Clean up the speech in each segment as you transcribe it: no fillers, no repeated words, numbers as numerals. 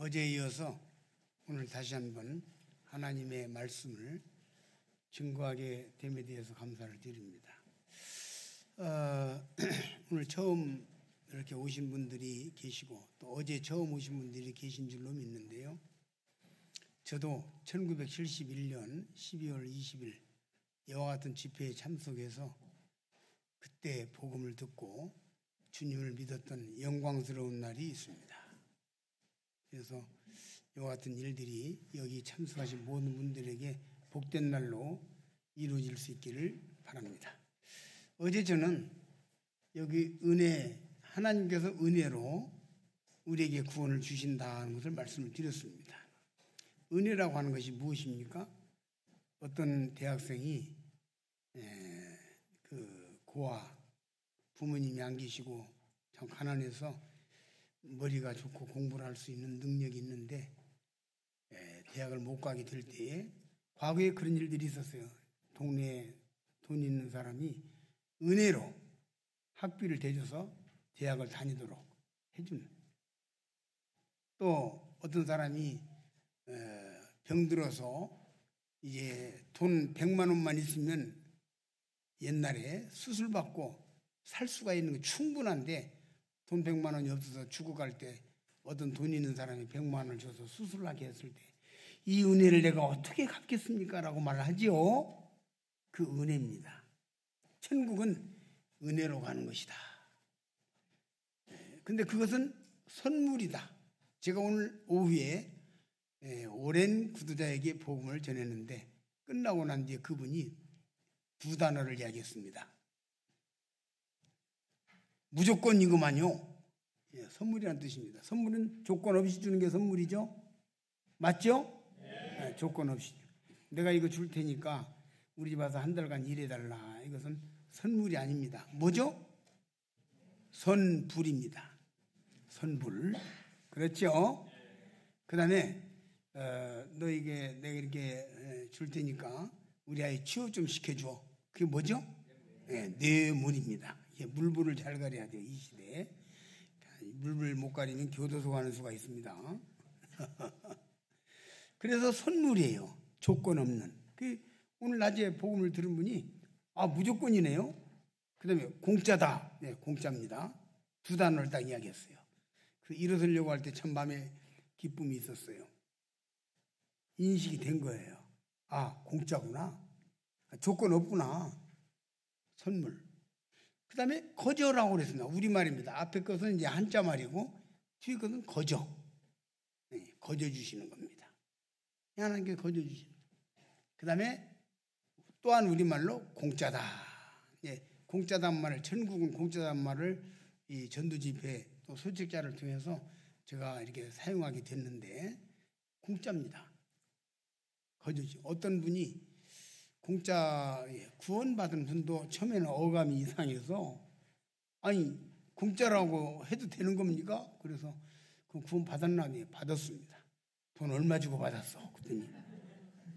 어제에 이어서 오늘 다시 한번 하나님의 말씀을 증거하게 됨에 대해서 감사를 드립니다. 오늘 처음 이렇게 오신 분들이 계시고 또 어제 처음 오신 분들이 계신 줄로 믿는데요. 저도 1971년 12월 20일 이와 같은 집회에 참석해서 그때 복음을 듣고 주님을 믿었던 영광스러운 날이 있습니다. 그래서 이와 같은 일들이 여기 참석하신 모든 분들에게 복된 날로 이루어질 수 있기를 바랍니다. 어제 저는 여기 은혜, 하나님께서 은혜로 우리에게 구원을 주신다는 것을 말씀을 드렸습니다. 은혜라고 하는 것이 무엇입니까? 어떤 대학생이 그 고아 부모님이 안 계시고 참 가난해서 머리가 좋고 공부를 할 수 있는 능력이 있는데 대학을 못 가게 될 때에 과거에 그런 일들이 있었어요. 동네에 돈 있는 사람이 은혜로 학비를 대줘서 대학을 다니도록 해주는, 또 어떤 사람이 병들어서 이제 돈 100만 원만 있으면 옛날에 수술 받고 살 수가 있는 게 충분한데 돈 100만 원이 없어서 죽어갈 때 어떤 돈 있는 사람이 100만 원을 줘서 수술하게 했을 때 이 은혜를 내가 어떻게 갚겠습니까? 라고 말하지요. 그 은혜입니다. 천국은 은혜로 가는 것이다. 근데 그것은 선물이다. 제가 오늘 오후에 오랜 구두자에게 복음을 전했는데 끝나고 난 뒤에 그분이 두 단어를 이야기했습니다. 무조건 이거만요. 선물이라는 뜻입니다. 선물은 조건 없이 주는 게 선물이죠. 맞죠? 네, 조건 없이. 내가 이거 줄 테니까 우리 집 와서 한 달간 일해달라. 이것은 선물이 아닙니다. 뭐죠? 선불입니다. 선불. 그렇죠? 그 다음에 너에게 내가 이렇게 줄 테니까 우리 아이 취업 좀 시켜줘. 그게 뭐죠? 뇌물입니다. 물불을 잘 가려야 돼요. 이 시대에. 물불 못 가리면 교도소 가는 수가 있습니다. 그래서 선물이에요. 조건 없는. 오늘 낮에 복음을 들은 분이 무조건이네요. 그 다음에 공짜다. 네, 공짜입니다. 두 단어를 딱 이야기했어요. 일어서려고 할 때 참 마음에 기쁨이 있었어요. 인식이 된 거예요. 공짜구나. 조건 없구나. 선물. 그 다음에 거저라고 그랬습니다. 우리말입니다. 앞에 것은 이제 한자 말이고 뒤에 것은 거저. 거저 주시는 겁니다. 하나님께서 거저 주시는. 그 다음에 또한 우리말로 공짜다. 공짜단 말을, 천국은 공짜단 말을 이 전도집회 또 소책자를 통해서 제가 이렇게 사용하게 됐는데 공짜입니다. 거저지. 어떤 분이 공짜 구원받은 분도 처음에는 어감이 이상해서 공짜라고 해도 되는 겁니까? 그래서 그 구원 받았나? 네, 받았습니다. 돈 얼마 주고 받았어? 그랬더니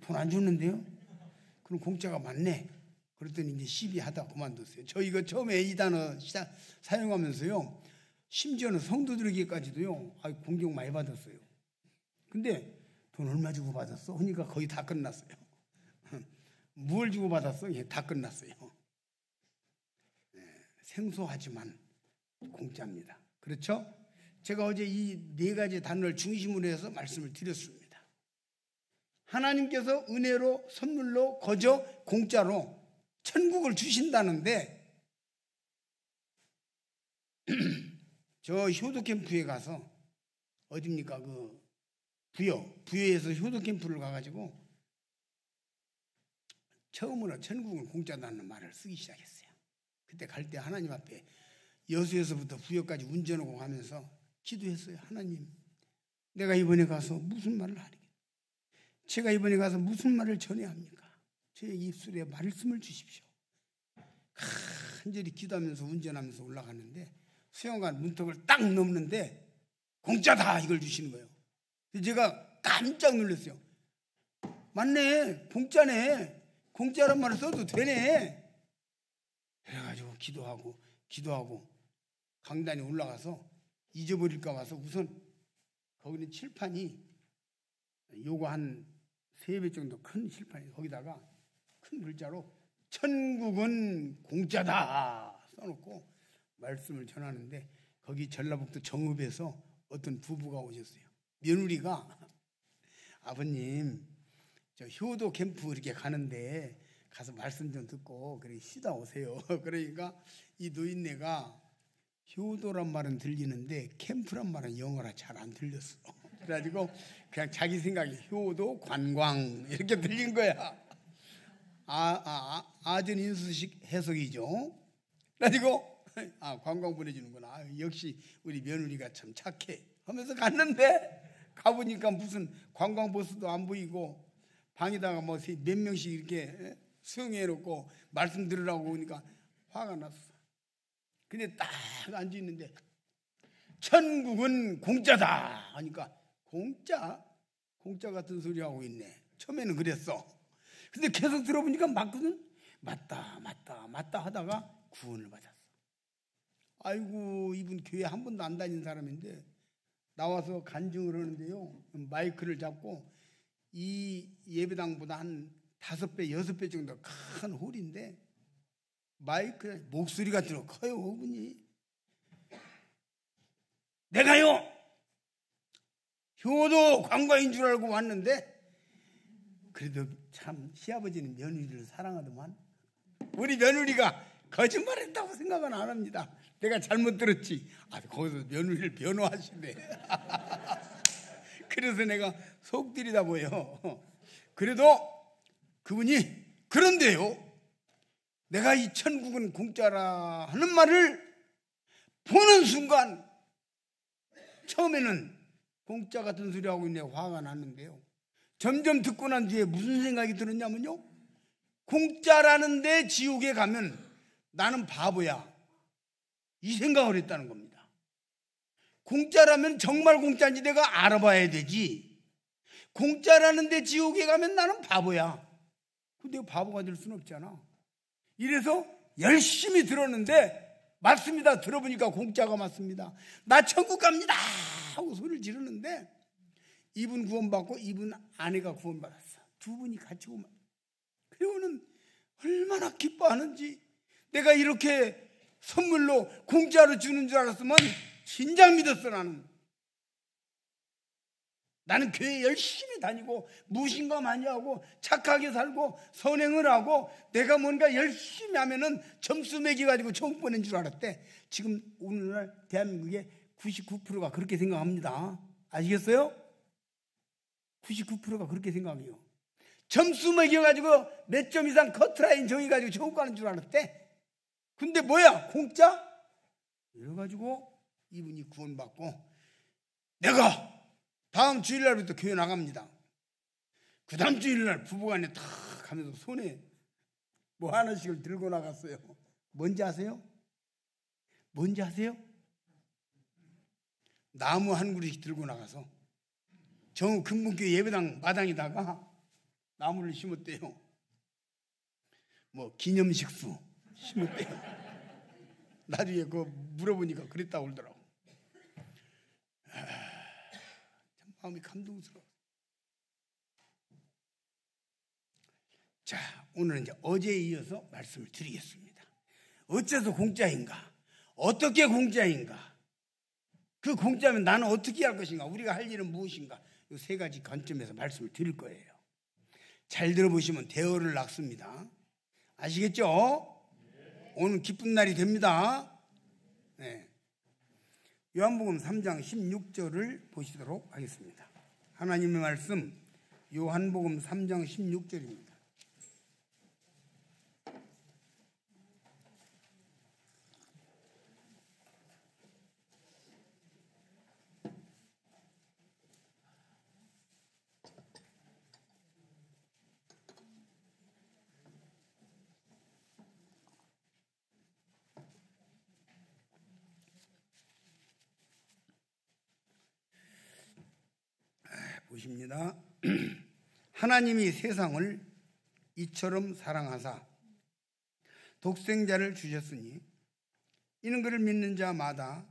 돈 안 줬는데요? 그럼 공짜가 맞네. 그랬더니 이제 시비하다 그만뒀어요. 저 이거 처음에 이 단어 사용하면서요, 심지어는 성도들에게까지도요, 공격 많이 받았어요. 근데 돈 얼마 주고 받았어? 그러니까 거의 다 끝났어요. 뭘 주고 받았어? 다 끝났어요. 생소하지만 공짜입니다. 그렇죠? 제가 어제 이 네 가지 단어를 중심으로 해서 말씀을 드렸습니다. 하나님께서 은혜로, 선물로, 거저, 공짜로 천국을 주신다는데 저 효도 캠프에 가서 어딥니까? 부여에서 효도 캠프를 가가지고 처음으로 천국은 공짜다는 말을 쓰기 시작했어요. 그때 갈 때 하나님 앞에 여수에서부터 부여까지 운전하고 가면서 기도했어요. 하나님, 내가 이번에 가서 무슨 말을 하리겠? 제가 이번에 가서 무슨 말을 전해야 합니까? 저의 입술에 말씀을 주십시오. 간절히 기도하면서 운전하면서 올라가는데 수영관 문턱을 딱 넘는데 공짜다 이걸 주시는 거예요. 제가 깜짝 놀랐어요. 맞네, 공짜네. 공짜란 말을 써도 되네. 그래가지고 기도하고 강단에 올라가서 잊어버릴까 봐서 우선 거기는 칠판이 요거 한 3배 정도 큰 칠판이, 거기다가 큰 글자로 천국은 공짜다 써놓고 말씀을 전하는데, 거기 전라북도 정읍에서 어떤 부부가 오셨어요. 며느리가 아버님 저 효도 캠프 이렇게 가는데 가서 말씀 좀 듣고 그래 쉬다 오세요. 그러니까 이 노인네가 효도란 말은 들리는데 캠프란 말은 영어라 잘 안 들렸어. 그래가지고 그냥 자기 생각에 효도 관광 이렇게 들린 거야. 아전인수식 해석이죠. 그래가지고 관광 보내주는구나. 역시 우리 며느리가 참 착해 하면서 갔는데, 가보니까 무슨 관광버스도 안 보이고 방에다가 뭐 몇 명씩 이렇게 수용해놓고 말씀 들으라고 오니까 화가 났어. 근데 딱 앉아있는데 천국은 공짜다 하니까 공짜 같은 소리 하고 있네. 처음에는 그랬어. 근데 계속 들어보니까 맞거든. 맞다 하다가 구원을 받았어. 아이고, 이분 교회 한 번도 안 다닌 사람인데 나와서 간증을 하는데요, 마이크를 잡고 이 예배당보다 한 5배, 6배 정도 큰 홀인데 마이크에 목소리가 들어 커요. 그분이 내가요 효도 관광인 줄 알고 왔는데, 그래도 참 시아버지는 며느리를 사랑하더만. 우리 며느리가 거짓말했다고 생각은 안 합니다. 내가 잘못 들었지. 거기서 며느리를 변호하시네. 그래서 내가 속 들이다 보여. 그래도 그분이 그런데요, 내가 이 천국은 공짜라 하는 말을 보는 순간 처음에는 공짜 같은 소리 하고 있네 화가 났는데요, 점점 듣고 난 뒤에 무슨 생각이 들었냐면요, 공짜라는데 지옥에 가면 나는 바보야 이 생각을 했다는 겁니다. 공짜라면 정말 공짜인지 내가 알아봐야 되지. 공짜라는데 지옥에 가면 나는 바보야. 근데 바보가 될 수는 없잖아. 이래서 열심히 들었는데 맞습니다. 들어보니까 공짜가 맞습니다. 나 천국 갑니다 하고 소리를 지르는데 이분 구원받고 이분 아내가 구원받았어. 두 분이 같이 구원. 그리고는 얼마나 기뻐하는지. 내가 이렇게 선물로 공짜로 주는 줄 알았으면 진작 믿었어. 나는 교회 열심히 다니고 무신가 많이 하고 착하게 살고 선행을 하고 내가 뭔가 열심히 하면은 점수 매겨가지고 천국 보낸 줄 알았대. 지금 오늘날 대한민국의 99%가 그렇게 생각합니다. 아시겠어요? 99%가 그렇게 생각해요. 점수 매겨가지고 몇 점 이상 커트라인 정해가지고 천국 가는 줄 알았대. 근데 뭐야, 공짜? 이래가지고 이분이 구원받고 내가 다음 주일날부터 교회 나갑니다. 그 다음 주일날 부부간에 탁 하면서 손에 뭐 하나씩을 들고 나갔어요. 뭔지 아세요? 나무 한 그루씩 들고 나가서 정읍 금문교회 예배당 마당에다가 나무를 심었대요. 뭐 기념식수 심었대요. 나중에 그거 물어보니까 그랬다고 그러더라고. 참 마음이 감동스러워. 자, 오늘은 이제 어제에 이어서 말씀을 드리겠습니다. 어째서 공짜인가? 어떻게 공짜인가? 그 공짜면 나는 어떻게 할 것인가? 우리가 할 일은 무엇인가? 이 세 가지 관점에서 말씀을 드릴 거예요. 잘 들어보시면 대어를 낳습니다. 아시겠죠? 오늘 기쁜 날이 됩니다. 네. 요한복음 3장 16절을 보시도록 하겠습니다. 하나님의 말씀 요한복음 3장 16절입니다. 보십니다. 하나님이 세상을 이처럼 사랑하사 독생자를 주셨으니 이는 그를 믿는 자마다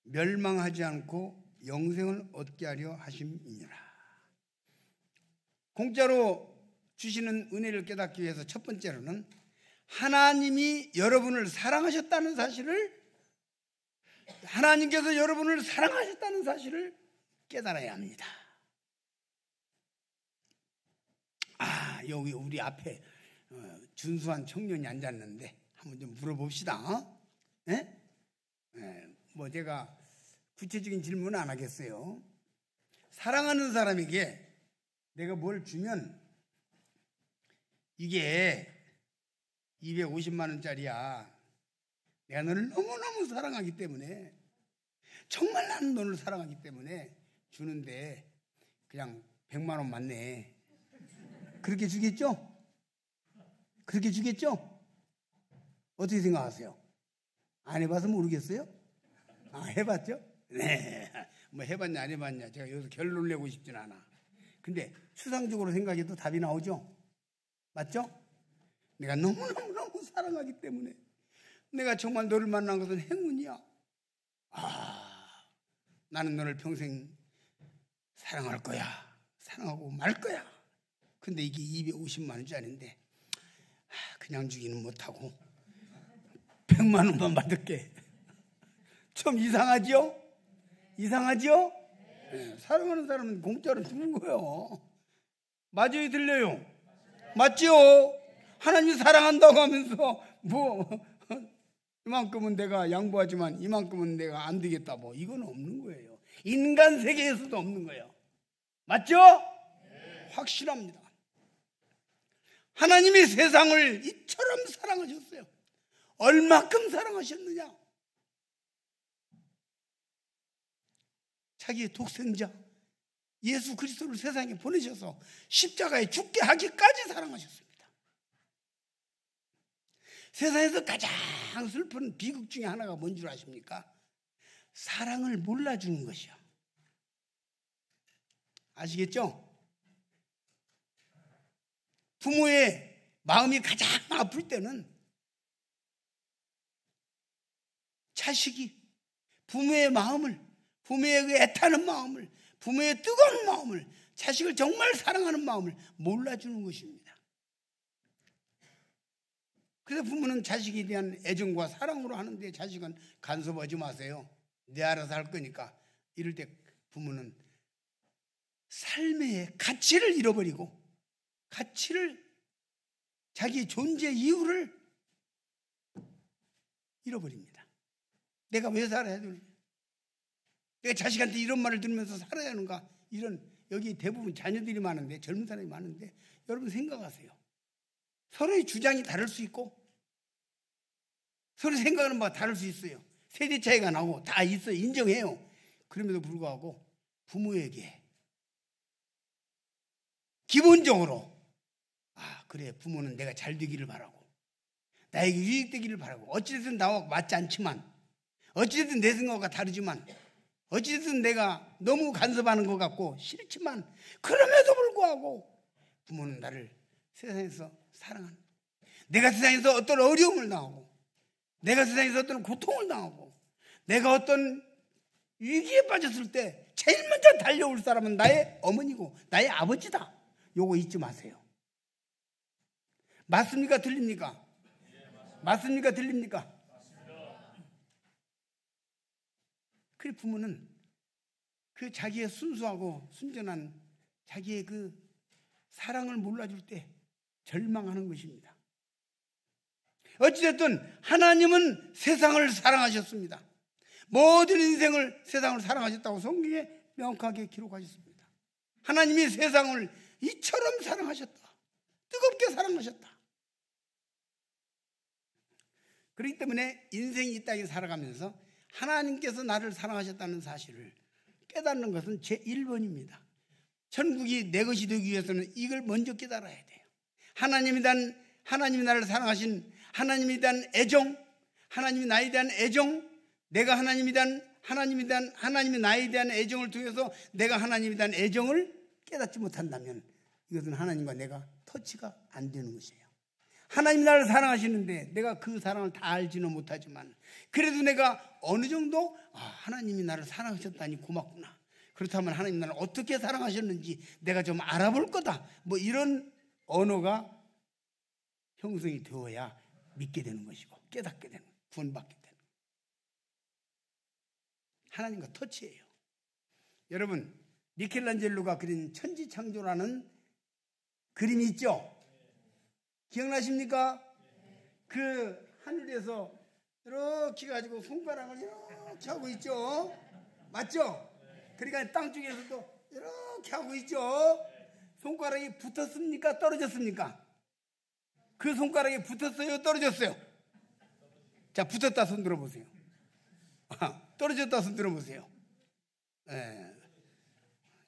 멸망하지 않고 영생을 얻게 하려 하심이니라. 공짜로 주시는 은혜를 깨닫기 위해서 첫 번째로는 하나님이 여러분을 사랑하셨다는 사실을, 하나님께서 여러분을 사랑하셨다는 사실을 깨달아야 합니다. 여기 우리 앞에 준수한 청년이 앉았는데 한번 좀 물어봅시다. 뭐 제가 구체적인 질문은 안 하겠어요. 사랑하는 사람에게 내가 뭘 주면 이게 250만 원짜리야. 내가 너를 너무너무 사랑하기 때문에, 정말 나는 너를 사랑하기 때문에 주는데 그냥 100만 원 맞네. 그렇게 주겠죠? 그렇게 주겠죠? 어떻게 생각하세요? 안 해봐서 모르겠어요? 해봤죠? 네. 뭐 해봤냐 안 해봤냐 제가 여기서 결론을 내고 싶진 않아. 근데 추상적으로 생각해도 답이 나오죠? 맞죠? 내가 너무너무 사랑하기 때문에, 내가 정말 너를 만난 것은 행운이야. 나는 너를 평생 사랑할 거야. 사랑하고 말 거야. 근데 이게 250만 원짜리인데 그냥 주기는 못하고 100만 원만 받을게. 좀 이상하죠? 이상하죠? 네, 사랑하는 사람은 공짜로 주는 거예요. 맞아요, 들려요? 맞죠? 하나님이 사랑한다고 하면서 뭐 이만큼은 내가 양보하지만 이만큼은 내가 안 되겠다, 뭐 이건 없는 거예요. 인간 세계에서도 없는 거예요. 맞죠? 네. 확실합니다. 하나님이 세상을 이처럼 사랑하셨어요. 얼마큼 사랑하셨느냐? 자기의 독생자 예수 그리스도를 세상에 보내셔서 십자가에 죽게 하기까지 사랑하셨습니다. 세상에서 가장 슬픈 비극 중에 하나가 뭔 줄 아십니까? 사랑을 몰라주는 것이요. 아시겠죠? 부모의 마음이 가장 아플 때는 자식이 부모의 마음을, 부모의 그 애타는 마음을, 부모의 뜨거운 마음을, 자식을 정말 사랑하는 마음을 몰라주는 것입니다. 그래서 부모는 자식에 대한 애정과 사랑으로 하는데 자식은 간섭하지 마세요. 내 알아서 할 거니까. 이럴 때 부모는 삶의 가치를 잃어버리고, 가치를, 자기의 존재 이유를 잃어버립니다. 내가 왜 살아야 되는, 내가 자식한테 이런 말을 들으면서 살아야 하는가, 이런, 여기 대부분 자녀들이 많은데, 젊은 사람이 많은데, 여러분 생각하세요. 서로의 주장이 다를 수 있고 서로 생각하는 바가 다를 수 있어요. 세대 차이가 나고 다 있어요. 인정해요. 그럼에도 불구하고 부모에게 기본적으로 그래, 부모는 내가 잘 되기를 바라고 나에게 유익되기를 바라고, 어찌됐든 나와 맞지 않지만, 어찌됐든 내 생각과 다르지만, 어찌됐든 내가 너무 간섭하는 것 같고 싫지만, 그럼에도 불구하고 부모는 나를 세상에서 사랑하는, 내가 세상에서 어떤 어려움을 당하고, 내가 세상에서 어떤 고통을 당하고, 내가 어떤 위기에 빠졌을 때 제일 먼저 달려올 사람은 나의 어머니고 나의 아버지다. 요거 잊지 마세요. 맞습니까? 틀립니까? 맞습니까? 틀립니까? 그래, 부모는 그 자기의 순수하고 순전한 자기의 그 사랑을 몰라줄 때 절망하는 것입니다. 어찌됐든 하나님은 세상을 사랑하셨습니다. 모든 인생을, 세상을 사랑하셨다고 성경에 명확하게 기록하셨습니다. 하나님이 세상을 이처럼 사랑하셨다. 뜨겁게 사랑하셨다. 그렇기 때문에 인생이 이 땅에 살아가면서 하나님께서 나를 사랑하셨다는 사실을 깨닫는 것은 제 1번입니다. 천국이 내 것이 되기 위해서는 이걸 먼저 깨달아야 돼요. 하나님이 나를 사랑하신 하나님에 대한 애정, 하나님이 나에 대한 애정, 내가 하나님이 나에 대한 애정을 통해서 내가 하나님에 대한 애정을 깨닫지 못한다면 이것은 하나님과 내가 터치가 안 되는 것이에요. 하나님이 나를 사랑하시는데 내가 그 사랑을 다 알지는 못하지만, 그래도 내가 어느 정도 하나님이 나를 사랑하셨다니 고맙구나. 그렇다면 하나님 나를 어떻게 사랑하셨는지 내가 좀 알아볼 거다. 뭐 이런 언어가 형성이 되어야 믿게 되는 것이고 깨닫게 되는, 구원받게 되는 하나님과 터치예요. 여러분, 미켈란젤로가 그린 천지창조라는 그림이 있죠? 기억나십니까? 그 하늘에서 이렇게 가지고 손가락을 이렇게 하고 있죠? 맞죠? 그러니까 땅 중에서도 이렇게 하고 있죠? 손가락이 붙었습니까? 떨어졌습니까? 그 손가락이 붙었어요? 떨어졌어요? 자, 붙었다 손 들어보세요. 떨어졌다 손 들어보세요. 네.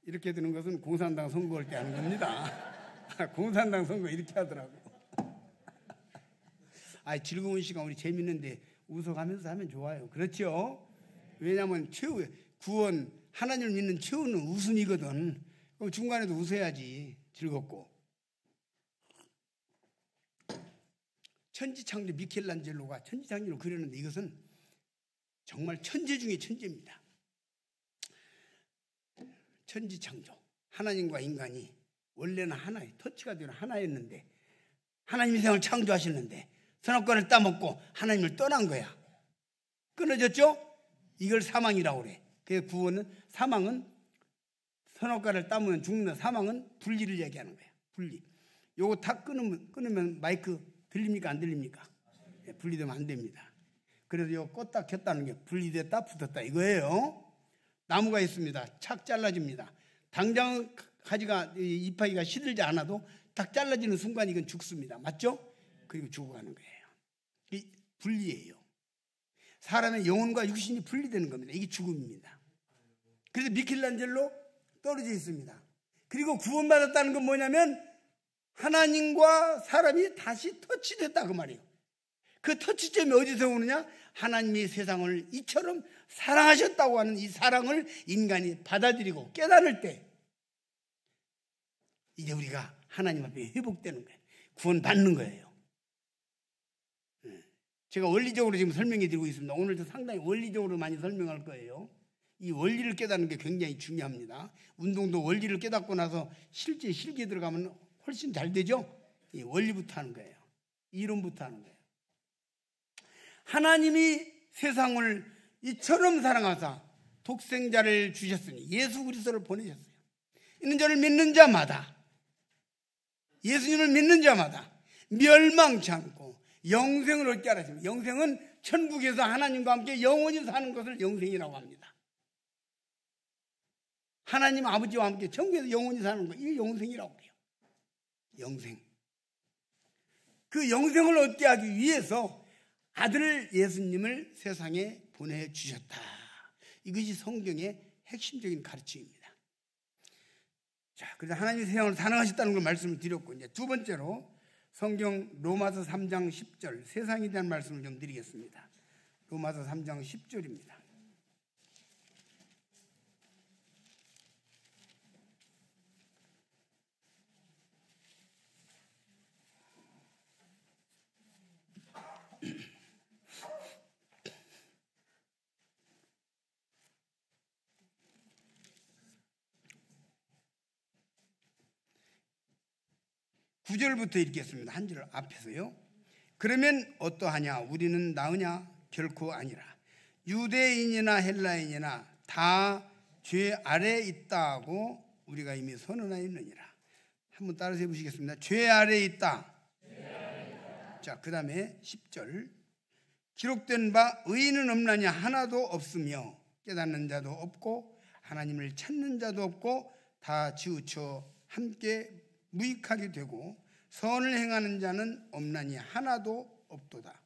이렇게 드는 것은 공산당 선거할 때 하는 겁니다. 공산당 선거 이렇게 하더라고. 즐거운 시간, 우리 재밌는데 웃어가면서 하면 좋아요. 그렇죠? 왜냐하면 최후 구원, 하나님을 믿는 최후는 웃음이거든. 그럼 중간에도 웃어야지. 즐겁고. 천지창조, 미켈란젤로가 천지창조를 그렸는데 이것은 정말 천재 중에 천재입니다. 천지창조, 하나님과 인간이 원래는 하나의 터치가 되는 하나였는데 하나님이 세상을 창조하셨는데 선악과를 따먹고 하나님을 떠난 거야. 끊어졌죠? 이걸 사망이라고 그래. 그 구원은, 사망은 선악과를 따먹으면 죽는, 사망은 분리를 얘기하는 거야. 분리. 요거 다 끊으면 마이크 들립니까? 안 들립니까? 분리되면 안 됩니다. 그래서 요 껐다 켰다는 게 분리됐다 붙었다 이거예요. 나무가 있습니다. 착 잘라집니다. 당장 가지가, 이파이가 시들지 않아도 딱 잘라지는 순간 이건 죽습니다. 맞죠? 그리고 죽어가는 거예요. 이 분리예요. 사람의 영혼과 육신이 분리되는 겁니다. 이게 죽음입니다. 그래서 미켈란젤로 떨어져 있습니다. 그리고 구원받았다는 건 뭐냐면 하나님과 사람이 다시 터치됐다 그 말이에요. 그 터치점이 어디서 오느냐? 하나님이 세상을 이처럼 사랑하셨다고 하는 이 사랑을 인간이 받아들이고 깨달을 때 이제 우리가 하나님 앞에 회복되는 거예요. 구원받는 거예요. 제가 원리적으로 지금 설명해 드리고 있습니다. 오늘도 상당히 원리적으로 많이 설명할 거예요. 이 원리를 깨닫는 게 굉장히 중요합니다. 운동도 원리를 깨닫고 나서 실제 실기에 들어가면 훨씬 잘 되죠? 이 원리부터 하는 거예요. 이론부터 하는 거예요. 하나님이 세상을 이처럼 사랑하사 독생자를 주셨으니 예수 그리스도를 보내셨어요. 있는 자를 믿는 자마다, 예수님을 믿는 자마다 멸망치 않고 영생을 얻게 하라. 영생은 천국에서 하나님과 함께 영원히 사는 것을 영생이라고 합니다. 하나님 아버지와 함께 천국에서 영원히 사는 것, 이게 영생이라고 해요. 영생. 그 영생을 얻게 하기 위해서 아들 예수님을 세상에 보내주셨다. 이것이 성경의 핵심적인 가르침입니다. 자, 그래서 하나님이 세상을 사랑하셨다는 걸 말씀을 드렸고, 이제 두 번째로 성경 로마서 3장 10절, 세상에 대한 말씀을 좀 드리겠습니다. 로마서 3장 10절입니다. 구절부터 읽겠습니다. 한 줄 앞에서요. 그러면 어떠하냐? 우리는 나으냐? 결코 아니라. 유대인이나 헬라인이나 다 죄 아래에 있다고 우리가 이미 선언하였느니라. 한번 따라서 해보시겠습니다. 죄 아래에 있다. 자, 그 다음에 10절. 기록된 바 의인은 없나니 하나도 없으며 깨닫는 자도 없고 하나님을 찾는 자도 없고 다 치우쳐 함께 무익하게 되고 선을 행하는 자는 없나니 하나도 없도다.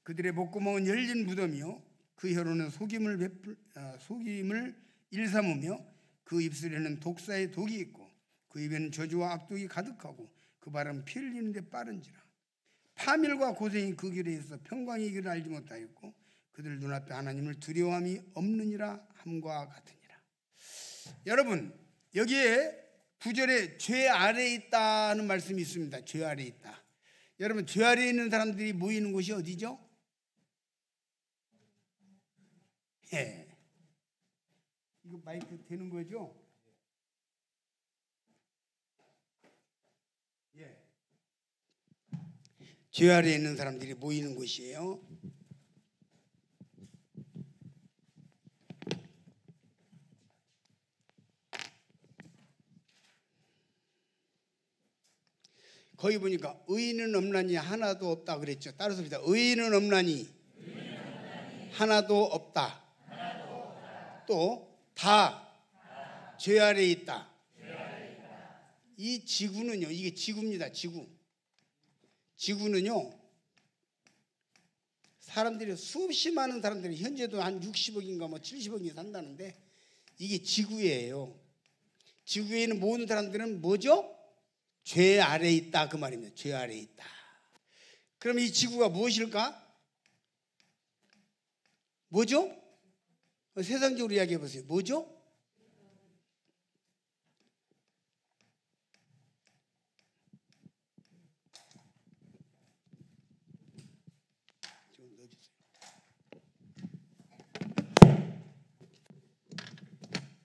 그들의 목구멍은 열린 무덤이요 그 혀로는 속임을 일삼으며 그 입술에는 독사의 독이 있고 그 입에는 저주와 악독이 가득하고 그 발은 피 흘리는 데 빠른지라. 파멸과 고생이 그 길에 있어 평강의 길을 알지 못하였고 그들 눈앞에 하나님을 두려움이 없느니라 함과 같으니라. 여러분, 여기에 9절에 죄 아래에 있다는 말씀이 있습니다. 죄 아래에 있다. 여러분, 죄 아래에 있는 사람들이 모이는 곳이 어디죠? 예. 이거 마이크 되는 거죠? 예. 죄 아래에 있는 사람들이 모이는 곳이에요. 거기 보니까 의인은 없나니 하나도 없다 그랬죠. 따라서 봅니다. 의인은 없나니 하나도 없다. 또 다 죄 아래에 있다. 이 지구는요, 이게 지구입니다. 지구는요, 사람들이 수없이 많은 사람들이 현재도 한 60억인가 뭐 70억이 산다는데 이게 지구예요. 지구에 있는 모든 사람들은 뭐죠? 죄 아래에 있다 그 말입니다. 죄 아래에 있다. 그럼 이 지구가 무엇일까? 뭐죠? 세상적으로 이야기해 보세요. 뭐죠? 좀 넣어주세요.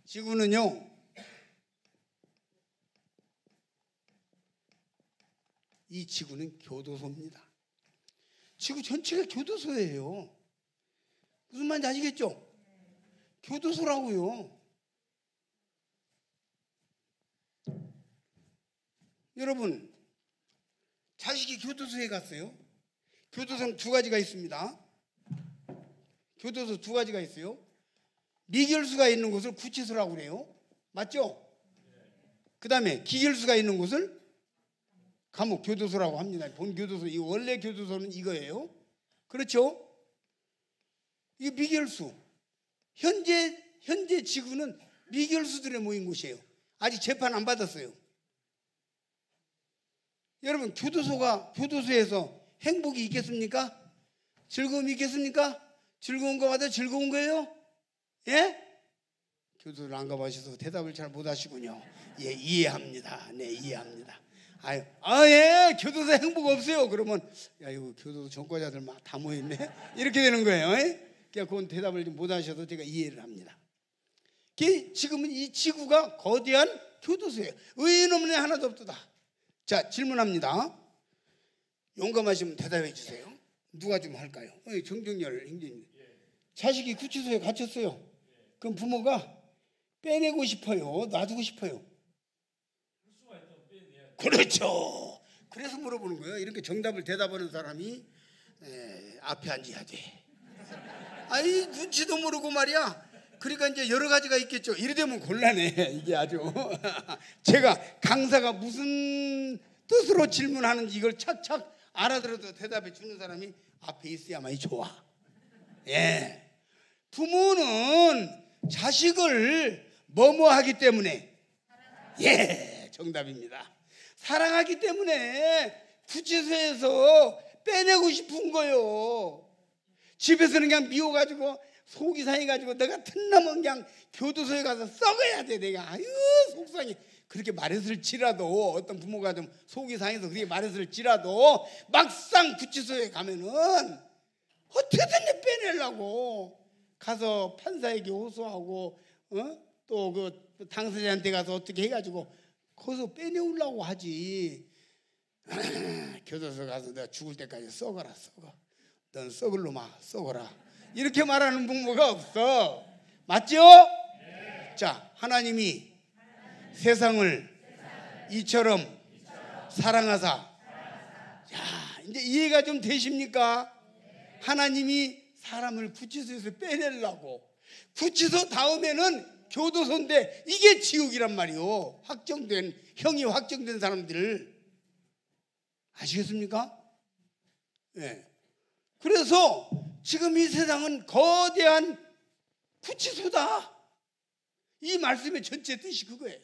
지구는요, 이 지구는 교도소입니다. 지구 전체가 교도소예요. 무슨 말인지 아시겠죠? 교도소라고요. 여러분, 자식이 교도소에 갔어요. 교도소는 두 가지가 있습니다. 교도소 두 가지가 있어요. 미결수가 있는 곳을 구치소라고 그래요. 맞죠? 그 다음에 기결수가 있는 곳을 감옥, 교도소라고 합니다. 본 교도소, 이 원래 교도소는 이거예요. 그렇죠? 이 미결수. 현재 지구는 미결수들의 모인 곳이에요. 아직 재판 안 받았어요. 여러분, 교도소에서 행복이 있겠습니까? 즐거움이 있겠습니까? 즐거운 거 같아 즐거운 거예요? 예? 교도소를 안 가보셔서 대답을 잘 못 하시군요. 예, 이해합니다. 네, 이해합니다. 예, 교도소 행복 없어요. 그러면, 야, 이거 교도소 전과자들 막 다 모였네? 이렇게 되는 거예요. 예? 그러니까 그건 대답을 못 하셔도 제가 이해를 합니다. 지금은 이 지구가 거대한 교도소예요. 의인 없는 애 하나도 없다. 자, 질문합니다. 용감하시면 대답해 주세요. 누가 좀 할까요? 정정열 행진님. 자식이 구치소에 갇혔어요. 그럼 부모가 빼내고 싶어요? 놔두고 싶어요? 그렇죠. 그래서 물어보는 거예요. 이렇게 정답을 대답하는 사람이 앞에 앉아야 돼. 아이, 눈치도 모르고 말이야. 그러니까 이제 여러 가지가 있겠죠. 이래 되면 곤란해. 이게 아주. 제가 강사가 무슨 뜻으로 질문하는지 이걸 착착 알아들어도 대답해 주는 사람이 앞에 있어야만이 좋아. 예. 부모는 자식을 뭐뭐하기 때문에, 예, 정답입니다. 사랑하기 때문에 구치소에서 빼내고 싶은 거요. 집에서는 그냥 미워가지고 속이 상해가지고 너 같은 놈은 그냥 교도소에 가서 썩어야 돼. 내가 아유 속상해. 그렇게 말했을지라도 어떤 부모가 좀 속이 상해서 그렇게 말했을지라도 막상 구치소에 가면은 어떻게든 빼내려고 가서 판사에게 호소하고 또 그 당사자한테 가서 어떻게 해가지고 거기서 빼내오려고 하지. 교도소 가서 내가 죽을 때까지 썩어라 썩어. 넌 썩을 놈아 썩어라. 이렇게 말하는 부모가 없어. 맞죠? 네. 자, 하나님이 세상을 이처럼 사랑하사. 자, 이제 이해가 좀 되십니까? 하나님이 사람을 구치소에서 빼내려고. 구치소 다음에는 교도소인데 이게 지옥이란 말이요. 형이 확정된 사람들 아시겠습니까? 네. 그래서 지금 이 세상은 거대한 구치소다. 이 말씀의 전체 뜻이 그거예요.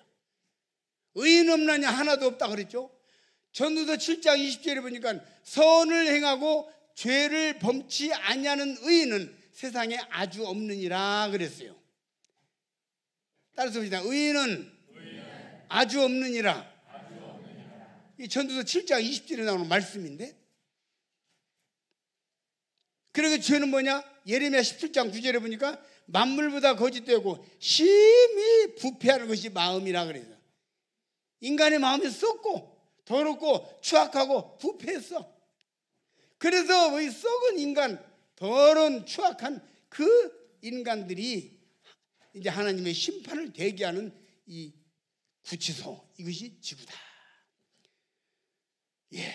의인 없나니 하나도 없다 그랬죠. 전도서 7장 20절에 보니까 선을 행하고 죄를 범치 아니하는 의인은 세상에 아주 없느니라 그랬어요. 따라서 봅니다. 의인은 아주 없느니라. 이 전도서 7장 20절에 나오는 말씀인데, 그리고 죄는 뭐냐? 예레미야 17장 9절에 보니까 만물보다 거짓되고 심히 부패하는 것이 마음이라 그래서 인간의 마음이 썩고 더럽고 추악하고 부패했어. 그래서 이 썩은 인간, 더러운 추악한 그 인간들이 이제 하나님의 심판을 대기하는 이 구치소, 이것이 지구다. 예.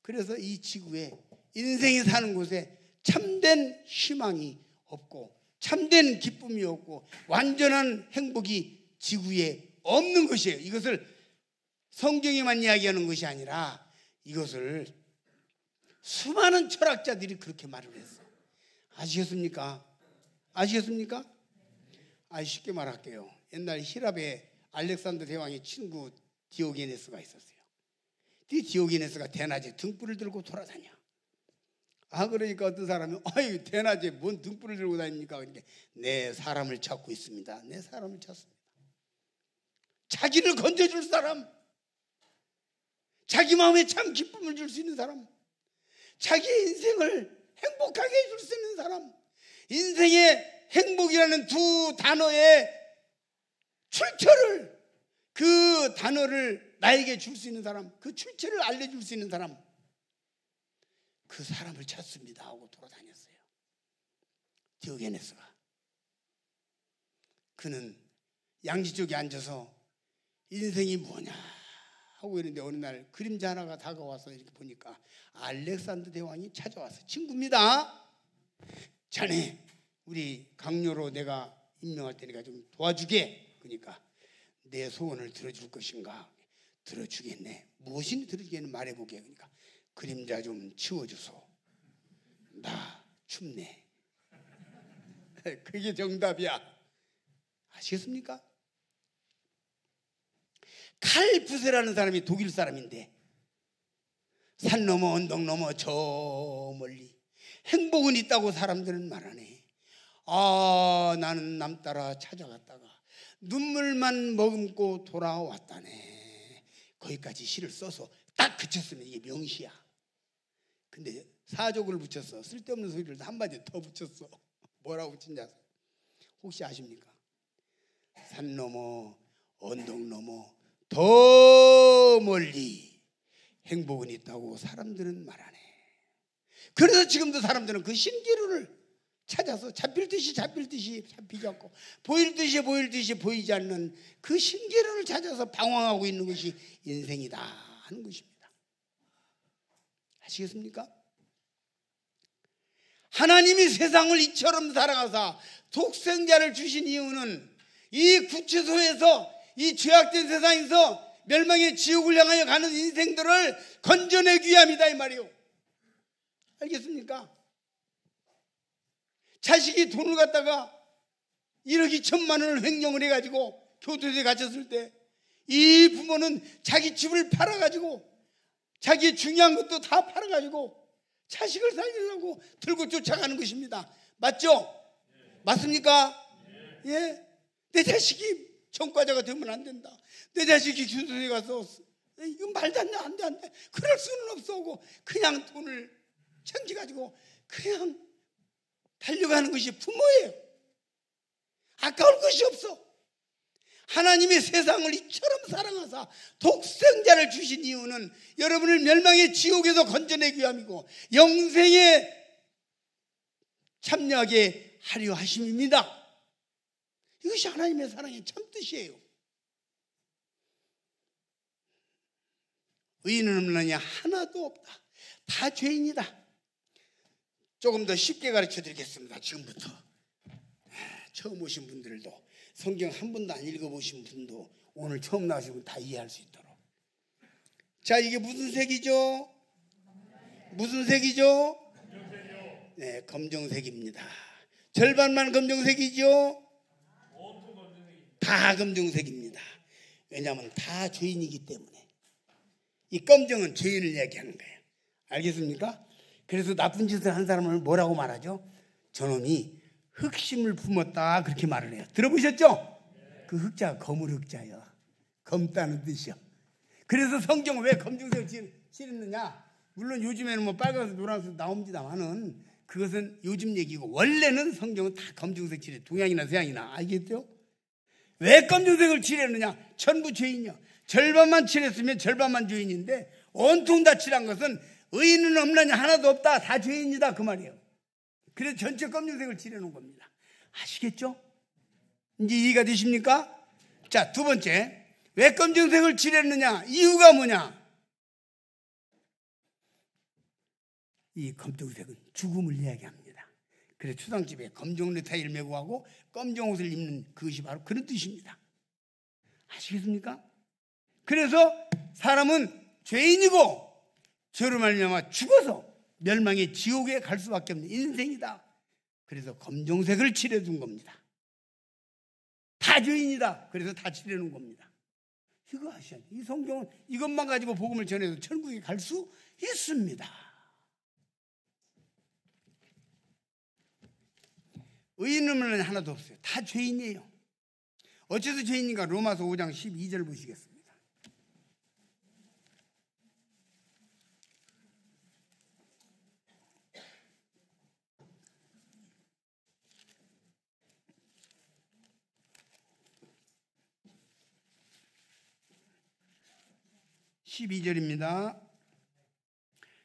그래서 이 지구에 인생이 사는 곳에 참된 희망이 없고 참된 기쁨이 없고 완전한 행복이 지구에 없는 것이에요. 이것을 성경에만 이야기하는 것이 아니라 이것을 수많은 철학자들이 그렇게 말을 했어. 아시겠습니까? 아시겠습니까? 쉽게 말할게요. 옛날 히랍에 알렉산더 대왕의 친구 디오게네스가 있었어요. 디오게네스가 대낮에 등불을 들고 돌아다녀. 그러니까 어떤 사람이 대낮에 뭔 등불을 들고 다닙니까? 그러니까 내 사람을 찾고 있습니다. 내 사람을 찾습니다. 자기를 건져줄 사람, 자기 마음에 참 기쁨을 줄 수 있는 사람, 자기의 인생을 행복하게 해줄 수 있는 사람, 인생의 행복이라는 두 단어의 출처를, 그 단어를 나에게 줄 수 있는 사람, 그 출처를 알려줄 수 있는 사람, 그 사람을 찾습니다 하고 돌아다녔어요. 디오게네스가. 그는 양지 쪽에 앉아서 인생이 뭐냐 하고 이러는데 어느 날 그림자 하나가 다가와서 이렇게 보니까 알렉산더 대왕이 찾아와서, 친구입니다. 자네 우리 강요로 내가 임명할 테니까 좀 도와주게. 그러니까 내 소원을 들어줄 것인가? 들어주겠네. 무엇이니 들어주겠네, 말해보게. 그러니까 그림자 좀 치워주소. 나 춥네. 그게 정답이야. 아시겠습니까? 칼부세라는 사람이 독일 사람인데 산 넘어 언덕 넘어 저 멀리 행복은 있다고 사람들은 말하네. 나는 남 따라 찾아갔다가 눈물만 머금고 돌아왔다네. 거기까지 시를 써서 딱 그쳤으면 이게 명시야. 근데 사족을 붙였어. 쓸데없는 소리를 한마디 더 붙였어. 뭐라고 붙인지 아세요? 혹시 아십니까? 산 넘어 언덕 넘어 더 멀리 행복은 있다고 사람들은 말하네. 그래서 지금도 사람들은 그 신기루를 찾아서 잡힐 듯이 잡히지 않고 보일 듯이 보이지 않는 그 신기루를 찾아서 방황하고 있는 것이 인생이다 하는 것입니다. 아시겠습니까? 하나님이 세상을 이처럼 사랑하사 독생자를 주신 이유는 이 구치소에서, 이 죄악된 세상에서 멸망의 지옥을 향하여 가는 인생들을 건져내기 위함이다 이 말이요. 알겠습니까? 자식이 돈을 갖다가 1억 2천만 원을 횡령을 해가지고 교도소에 갇혔을 때 이 부모는 자기 집을 팔아가지고 자기의 중요한 것도 다 팔아가지고 자식을 살리려고 들고 쫓아가는 것입니다. 맞죠? 맞습니까? 예. 내 자식이 전과자가 되면 안 된다. 내 자식이 교도소에 가서 이거 말도 안 돼. 그럴 수는 없어 하고 그냥 돈을 챙겨가지고 그냥 달려가는 것이 부모예요. 아까울 것이 없어. 하나님이 세상을 이처럼 사랑하사 독생자를 주신 이유는 여러분을 멸망의 지옥에서 건져내기 위함이고 영생에 참여하게 하려 하심입니다. 이것이 하나님의 사랑의 참뜻이에요. 의인은 없느냐? 하나도 없다. 다 죄인이다. 조금 더 쉽게 가르쳐 드리겠습니다. 지금부터 처음 오신 분들도, 성경 한 번도 안 읽어보신 분도 오늘 처음 나오신 분 다 이해할 수 있도록. 자, 이게 무슨 색이죠? 무슨 색이죠? 네, 검정색입니다. 절반만 검정색이죠? 다 검정색입니다. 왜냐하면 다 죄인이기 때문에. 이 검정은 죄인을 얘기하는 거예요. 알겠습니까? 그래서 나쁜 짓을 한 사람을 뭐라고 말하죠? 저놈이 흑심을 품었다, 그렇게 말을 해요. 들어보셨죠? 그 흑자가 검을 흑자예요. 검다는 뜻이요. 그래서 성경은 왜 검정색을 칠했느냐? 물론 요즘에는 뭐 빨간색, 노란색 나옵니다만은 그것은 요즘 얘기고 원래는 성경은 다 검정색 칠해. 동양이나 서양이나. 알겠죠? 왜 검정색을 칠했느냐? 전부 죄인이요. 절반만 칠했으면 절반만 죄인인데 온통 다 칠한 것은 의인은 없느냐? 하나도 없다. 다 죄인이다. 그 말이에요. 그래서 전체 검정색을 칠해놓은 겁니다. 아시겠죠? 이제 이해가 되십니까? 자, 두 번째. 왜 검정색을 칠했느냐? 이유가 뭐냐? 이 검정색은 죽음을 이야기합니다. 그래서 초상집에 검정 넥타이를 메고 하고 검정 옷을 입는 그것이 바로 그런 뜻입니다. 아시겠습니까? 그래서 사람은 죄인이고 죄로 말미암아 죽어서 멸망의 지옥에 갈 수밖에 없는 인생이다. 그래서 검정색을 칠해둔 겁니다. 다 죄인이다. 그래서 다 칠해놓은 겁니다. 이거 아셔야 돼요. 이 성경은 이것만 가지고 복음을 전해도 천국에 갈 수 있습니다. 의인은 하나도 없어요. 다 죄인이에요. 어째서 죄인인가? 로마서 5장 12절 보시겠습니다.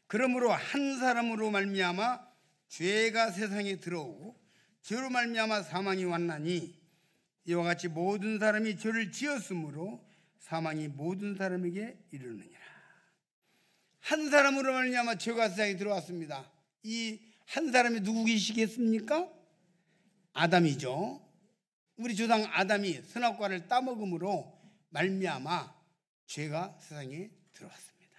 그러므로 한 사람으로 말미암아 죄가 세상에 들어오고 죄로 말미암아 사망이 왔나니 이와 같이 모든 사람이 죄를 지었으므로 사망이 모든 사람에게 이르느니라. 한 사람으로 말미암아 죄가 세상에 들어왔습니다. 이 한 사람이 누구이시겠습니까? 아담이죠. 우리 조상 아담이 선악과를 따먹음으로 말미암아 죄가 세상에 들어왔습니다.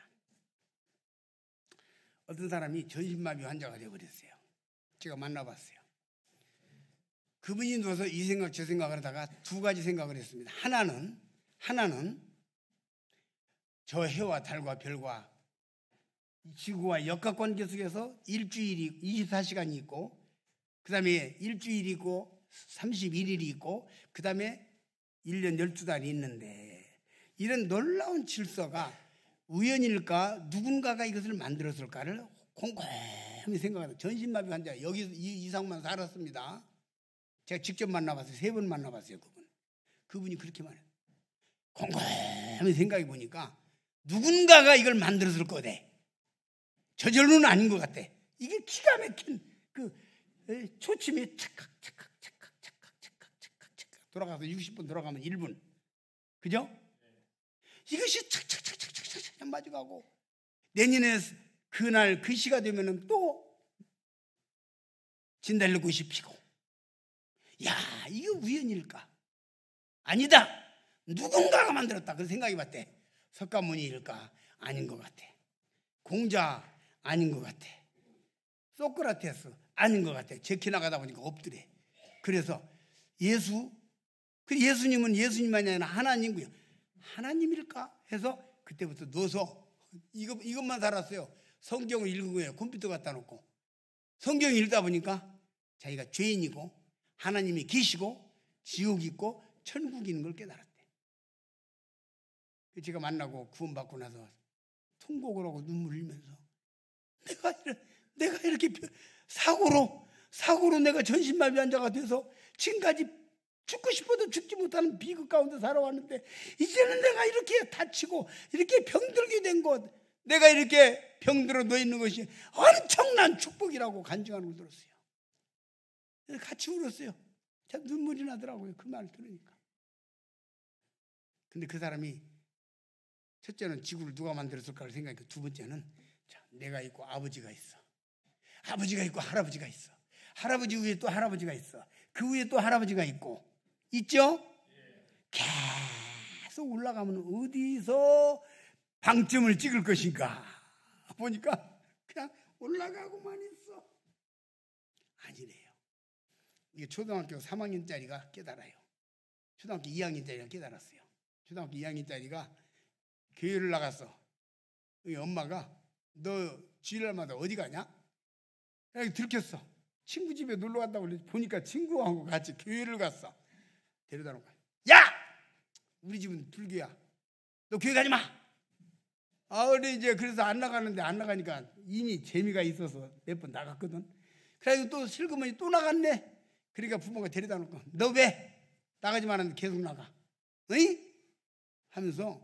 어떤 사람이 전신마비 환자가 되어버렸어요. 제가 만나봤어요. 그분이 누워서 이 생각 저 생각을 하다가 두 가지 생각을 했습니다. 하나는 저 해와 달과 별과 지구와 역학관계 속에서 일주일이 24시간이 있고 그 다음에 일주일이 있고 31일이 있고 그 다음에 1년 12달이 있는데 이런 놀라운 질서가 우연일까? 누군가가 이것을 만들었을까를 곰곰이 생각하다. 전신마비 환자 여기 이 이상만 살았습니다. 제가 직접 만나봤어요. 3번 만나봤어요. 그분이 그렇게 말해요. 곰곰이 생각해 보니까 누군가가 이걸 만들었을 거대. 저절로는 아닌 것 같아. 이게 기가 막힌 그 초침이 착각 돌아가서 60분 돌아가면 1분. 그죠? 이것이 착착착착착착 맞아가고 내년에 그날 그 시가 되면은 또 진달래꽃이 피고. 야, 이게 우연일까? 아니다. 누군가가 만들었다. 그 생각이 봤대. 석가모니일까? 아닌 것 같아. 공자 아닌 것 같아. 소크라테스 아닌 것 같아. 제키 나가다 보니까 없더래. 그래서 예수님은 예수님만이 아니라 하나님이고요. 하나님일까? 해서 그때부터 넣어서 이것만 살았어요. 성경을 읽은 거예요. 컴퓨터 갖다 놓고. 성경 읽다 보니까 자기가 죄인이고 하나님이 계시고 지옥이 있고 천국이 있는 걸 깨달았대. 제가 만나고 구원받고 나서 통곡을 하고 눈물을 흘리면서 내가 이렇게 사고로 내가 전신마비 환자가 돼서 지금까지 죽고 싶어도 죽지 못하는 비극 가운데 살아왔는데 이제는 내가 이렇게 다치고 이렇게 병들게 된 것, 내가 이렇게 병들어 누워 있는 것이 엄청난 축복이라고 간증하는 걸 들었어요. 같이 울었어요. 참 눈물이 나더라고요. 그 말을 들으니까. 근데 그 사람이 첫째는 지구를 누가 만들었을까를 생각했고 두 번째는 내가 있고 아버지가 있어. 아버지가 있고 할아버지가 있어. 할아버지 위에 또 할아버지가 있어. 그 위에 또 할아버지가 있고 있죠? 계속 올라가면 어디서 방점을 찍을 것인가 보니까 그냥 올라가고만 있어. 아니래요. 이게 초등학교 3학년짜리가 깨달아요. 초등학교 2학년짜리가 깨달았어요. 초등학교 2학년짜리가 교회를 나갔어. 엄마가 너 주일날마다 어디 가냐? 그냥 들켰어. 친구 집에 놀러 갔다고 보니까 친구하고 같이 교회를 갔어. 데려다 놓고 야! 우리 집은 불교야. 너 교회 가지 마. 근데 이제 그래서 안 나가는데 안 나가니까 이미 재미가 있어서 몇 번 나갔거든. 그래가지고 또 슬그머니 또 나갔네. 그러니까 부모가 데려다 놓고 너 왜 나가지 말았는데 계속 나가? 어이? 하면서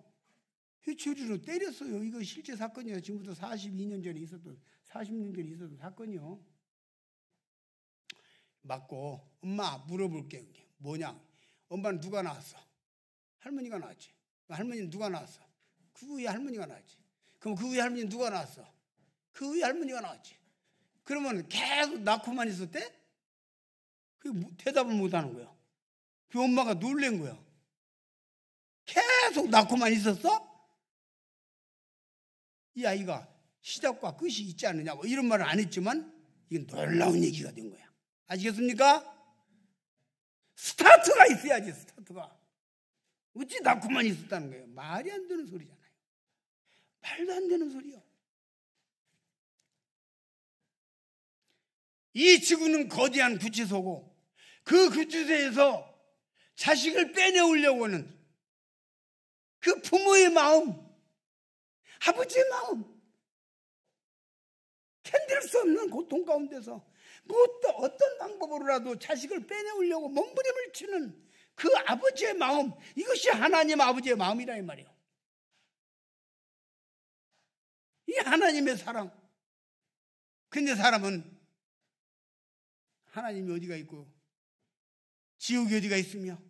회초리로 때렸어요. 이거 실제 사건이에요. 지금부터 42년 전에 있었던 40년 전에 있었던 사건이요. 맞고 엄마 물어볼게. 뭐냐? 엄마는 누가 낳았어? 할머니가 낳았지. 할머니는 누가 낳았어? 그 위에 할머니가 낳았지. 그럼 그 위에 할머니는 누가 낳았어? 그 위에 할머니가 낳았지. 그러면 계속 낳고만 있었대? 대답을 못 하는 거야. 그 엄마가 놀란 거야. 계속 낳고만 있었어? 이 아이가 시작과 끝이 있지 않느냐고 이런 말을 안 했지만 이건 놀라운 얘기가 된 거야. 아시겠습니까? 스타트가 있어야지. 스타트가. 어찌 낳고만 있었다는 거예요. 말이 안 되는 소리잖아요. 말도 안 되는 소리요. 이 지구는 거대한 구치소고 그 구치소에서 자식을 빼내오려고 하는 그 부모의 마음, 아버지의 마음, 견딜 수 없는 고통 가운데서 어떤 방법으로라도 자식을 빼내오려고 몸부림을 치는 그 아버지의 마음, 이것이 하나님 아버지의 마음이라 이 말이에요. 이 하나님의 사랑. 근데 사람은 하나님이 어디가 있고 지옥이 어디가 있으며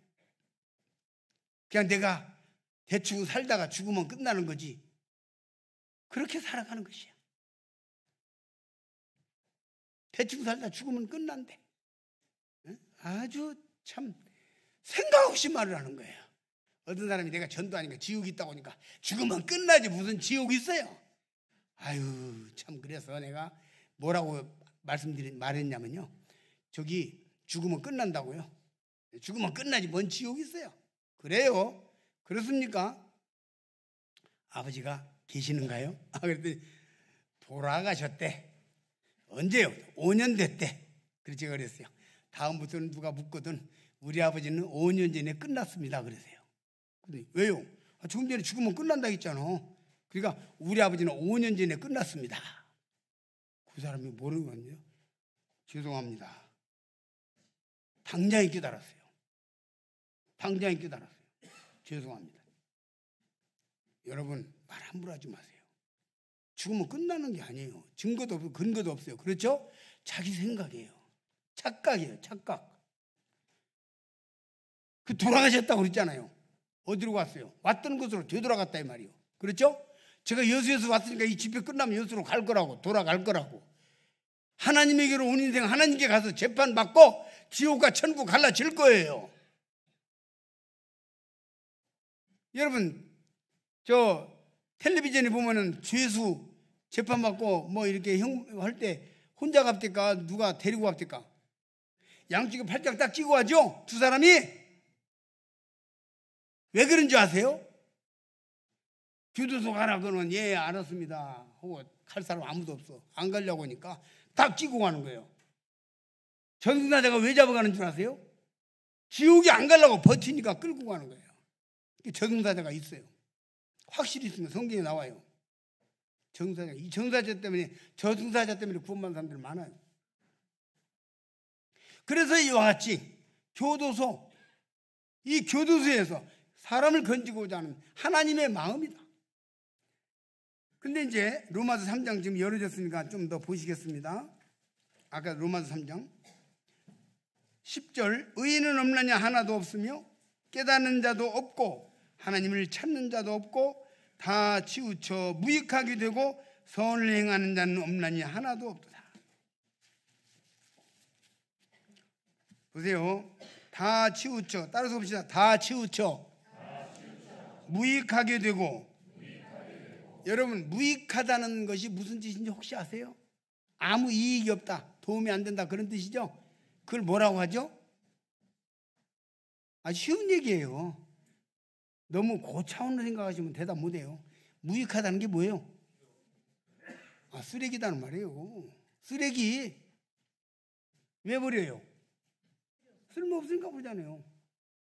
그냥 내가 대충 살다가 죽으면 끝나는 거지. 그렇게 살아가는 것이야. 대충 살다 죽으면 끝난대. 아주 참 생각 없이 말을 하는 거예요. 어떤 사람이 내가 전도하니까 지옥이 있다고 하니까 죽으면 끝나지 무슨 지옥이 있어요. 아유 참 그래서 내가 뭐라고 말했냐면요. 저기 죽으면 끝난다고요. 죽으면 끝나지 뭔 지옥이 있어요. 그래요? 그렇습니까? 아버지가 계시는가요? 그랬더니 돌아가셨대. 언제요? 5년 됐대. 그래서 제가 그랬어요. 다음부터는 누가 묻거든 우리 아버지는 5년 전에 끝났습니다. 그러세요. 근데 왜요? 조금 전에 죽으면 끝난다 했잖아. 그러니까 우리 아버지는 5년 전에 끝났습니다. 그 사람이 모르는 거거든요. 죄송합니다. 당장에 깨달았어요. 당장에 깨달았어요. 죄송합니다. 여러분 말 함부로 하지 마세요. 죽으면 끝나는 게 아니에요. 증거도 없고 근거도 없어요. 그렇죠? 자기 생각이에요. 착각이에요. 착각. 그 돌아가셨다고 그랬잖아요. 어디로 갔어요? 왔던 곳으로 되돌아갔다 이 말이에요. 그렇죠? 제가 여수에서 왔으니까 이 집회 끝나면 여수로 갈 거라고, 돌아갈 거라고. 하나님에게로 온 인생 하나님께 가서 재판 받고 지옥과 천국 갈라질 거예요. 여러분 저 텔레비전에 보면은 죄수 재판 받고 뭐 이렇게 할 때 혼자 갑니까? 누가 데리고 갑니까? 양쪽에 팔짱 딱 끼고 가죠? 두 사람이. 왜 그런지 아세요? 교도소 가라 그러면 예 알았습니다 하고 갈 사람 아무도 없어. 안 가려고 하니까 딱 끼고 가는 거예요. 저승사자가 왜 잡아가는 줄 아세요? 지옥에 안 가려고 버티니까 끌고 가는 거예요. 저승사자가 있어요. 확실히 있으면 성경에 나와요. 저승사자. 이 저승사자 때문에 구원받는 사람들 많아요. 그래서 이와 같이 교도소, 이 교도소에서 사람을 건지고자 하는 하나님의 마음이다. 근데 이제 로마서 3장 지금 열어졌으니까 좀 더 보시겠습니다. 아까 로마서 3장 10절 의인은 없느냐 하나도 없으며 깨닫는 자도 없고 하나님을 찾는 자도 없고 다 치우쳐 무익하게 되고 선을 행하는 자는 없나니 하나도 없도다. 보세요. 다 치우쳐. 따라서 봅시다. 다 치우쳐. 무익하게 되고. 여러분 무익하다는 것이 무슨 뜻인지 혹시 아세요? 아무 이익이 없다. 도움이 안 된다. 그런 뜻이죠. 그걸 뭐라고 하죠? 아주 쉬운 얘기예요. 너무 고차원으로 생각하시면 대답 못해요. 무익하다는 게 뭐예요? 쓰레기다는 말이에요. 쓰레기 왜 버려요? 쓸모없으니까 버리잖아요.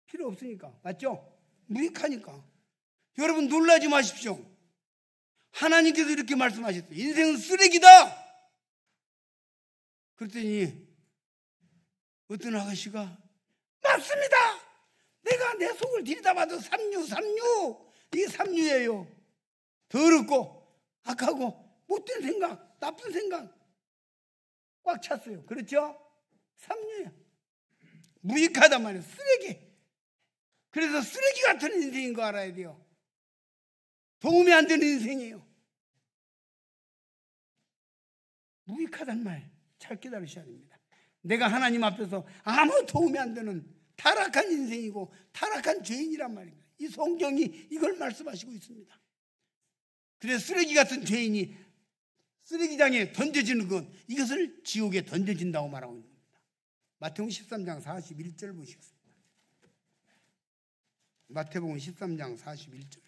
필요 없으니까. 맞죠? 무익하니까. 여러분 놀라지 마십시오. 하나님께서 이렇게 말씀하셨어요. 인생은 쓰레기다. 그랬더니 어떤 아가씨가 맞습니다. 내가 내 속을 들여다봐도 삼류 이게 삼류예요. 더럽고 악하고 못된 생각, 나쁜 생각 꽉 찼어요. 그렇죠? 삼류야. 무익하단 말이에요. 쓰레기. 그래서 쓰레기 같은 인생인 거 알아야 돼요. 도움이 안 되는 인생이에요. 무익하단 말 잘 깨달으셔야 됩니다. 내가 하나님 앞에서 아무 도움이 안 되는 타락한 인생이고 타락한 죄인이란 말입니다. 이 성경이 이걸 말씀하시고 있습니다. 그래서 쓰레기 같은 죄인이 쓰레기장에 던져지는 것, 이것을 지옥에 던져진다고 말하고 있는 겁니다. 마태복음 13장 41절 보시겠습니다. 마태복음 13장 41절.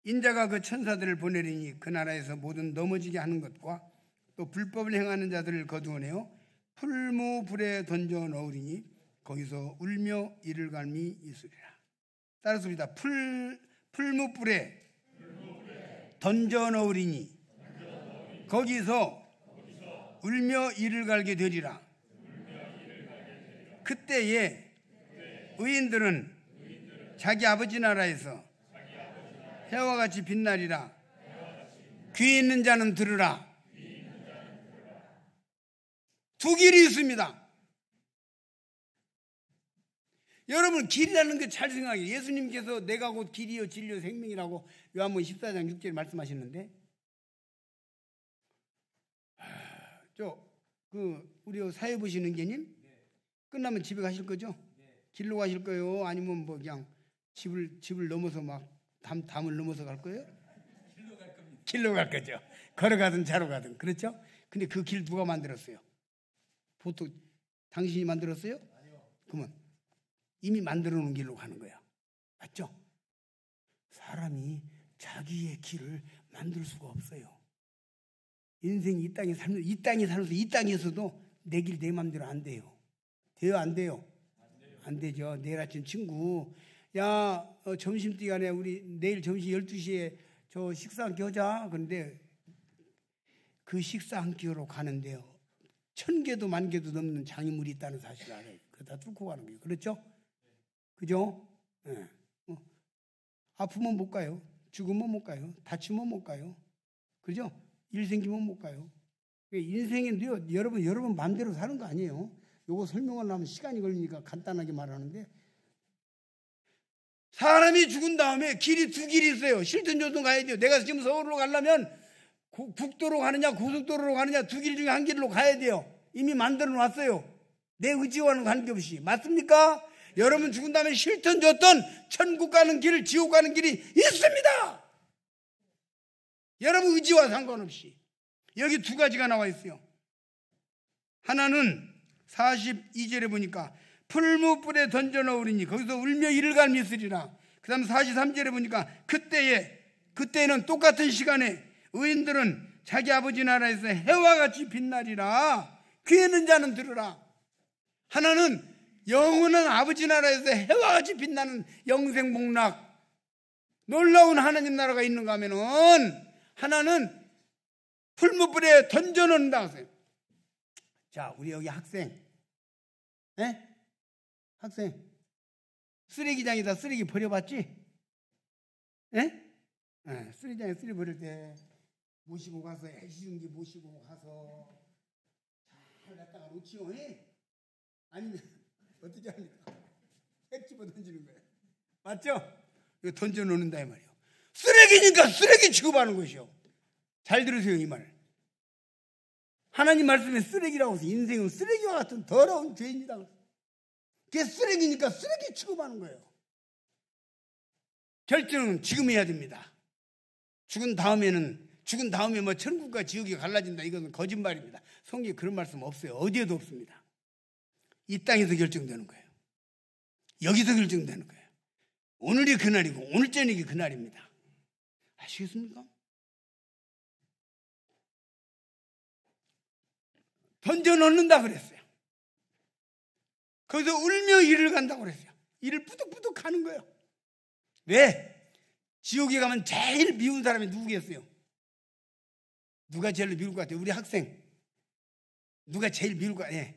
인자가 그 천사들을 보내리니 그 나라에서 모든 넘어지게 하는 것과 또 불법을 행하는 자들을 거두어내어 풀무불에 던져 넣으리니 거기서 울며 이를 갈미 있으리라. 따라서입니다. 풀무불에 던져 넣으리니 거기서 울며 이를 갈게 되리라. 그때에 의인들은 자기 아버지 나라에서 해와 같이 빛나리라. 귀 있는 자는 들으라. 두 길이 있습니다. 여러분, 길이라는 게 잘 생각해요. 예수님께서 내가 곧 길이요 진리요 생명이라고 요한복음 14장 6절에 말씀하셨는데, 우리 사회 보시는 게님 끝나면 집에 가실 거죠? 길로 가실 거예요? 아니면 뭐 그냥 집을 넘어서 막 담을 넘어서 갈 거예요? 길로 갈 거죠. 걸어가든 차로 가든. 그렇죠? 근데 그 길 누가 만들었어요? 보통 당신이 만들었어요? 그러면 이미 만들어 놓은 길로 가는 거야. 맞죠? 사람이 자기의 길을 만들 수가 없어요. 인생이 이 땅에 살면서 이 땅에서도 내 길 내 맘대로 안 돼요. 돼요? 안 돼요? 안 되죠. 내일 아침 친구, 야, 점심시간에 우리 내일 점심 12시에 저 식사 한 끼 하자. 그런데 그 식사 한 끼로 가는데요, 1000개도 10,000개도 넘는 장애물이 있다는 사실을 알아요. 그러다 뚫고 가는 거예요. 그렇죠? 그죠? 네. 아프면 못 가요. 죽으면 못 가요. 다치면 못 가요. 그죠? 일 생기면 못 가요. 인생인데요, 여러분 마음대로 사는 거 아니에요. 요거 설명을 하면 시간이 걸리니까 간단하게 말하는데, 사람이 죽은 다음에 길이 두 길이 있어요. 실든 조든 가야 돼요. 내가 지금 서울로 가려면 국도로 가느냐 고속도로로 가느냐 두 길 중에 한 길로 가야 돼요. 이미 만들어 놨어요. 내 의지와는 관계없이. 맞습니까? 여러분 죽은 다음에 실든 조든 천국 가는 길, 지옥 가는 길이 있습니다. 여러분 의지와 상관없이. 여기 두 가지가 나와 있어요. 하나는 42절에 보니까 풀무불에 던져 넣으리니 거기서 울며 이를 갈미 있으리라. 그 다음 43절에 보니까 그때는 똑같은 시간에 의인들은 자기 아버지 나라에서 해와 같이 빛나리라. 귀 있는 자는 들으라. 하나는 영원한 아버지 나라에서 해와 같이 빛나는 영생복락, 놀라운 하나님 나라가 있는가 하면은, 하나는 풀무불에 던져 넣는다 하세요. 자, 우리 여기 학생, 학생, 쓰레기장에다 쓰레기 버려봤지? 쓰레기장에 쓰레기 버릴 때 모시고 가서, 애시중지 모시고 가서 잘 갖다가 놓지요. 아니면 어떻게 합니까? 햇집어 던지는 거예요. 맞죠? 이거 던져 놓는다 이 말이에요. 쓰레기니까 쓰레기 취급하는 것이요. 잘 들으세요, 이 말. 하나님 말씀에 쓰레기라고 해서 인생은 쓰레기와 같은 더러운 죄입니다. 그게 쓰레기니까 쓰레기 취급하는 거예요. 결정은 지금 해야 됩니다. 죽은 다음에 뭐 천국과 지옥이 갈라진다, 이것은 거짓말입니다. 성경에 그런 말씀 없어요. 어디에도 없습니다. 이 땅에서 결정되는 거예요. 여기서 결정되는 거예요. 오늘이 그날이고 오늘 저녁이 그날입니다. 아시겠습니까? 던져 넣는다 그랬어요. 거기서 울며 이를 간다고 그랬어요. 이를 뿌득뿌득 가는 거예요. 왜? 지옥에 가면 제일 미운 사람이 누구겠어요? 누가 제일 미울 것 같아요? 우리 학생. 누가 제일 미울 것 같아요?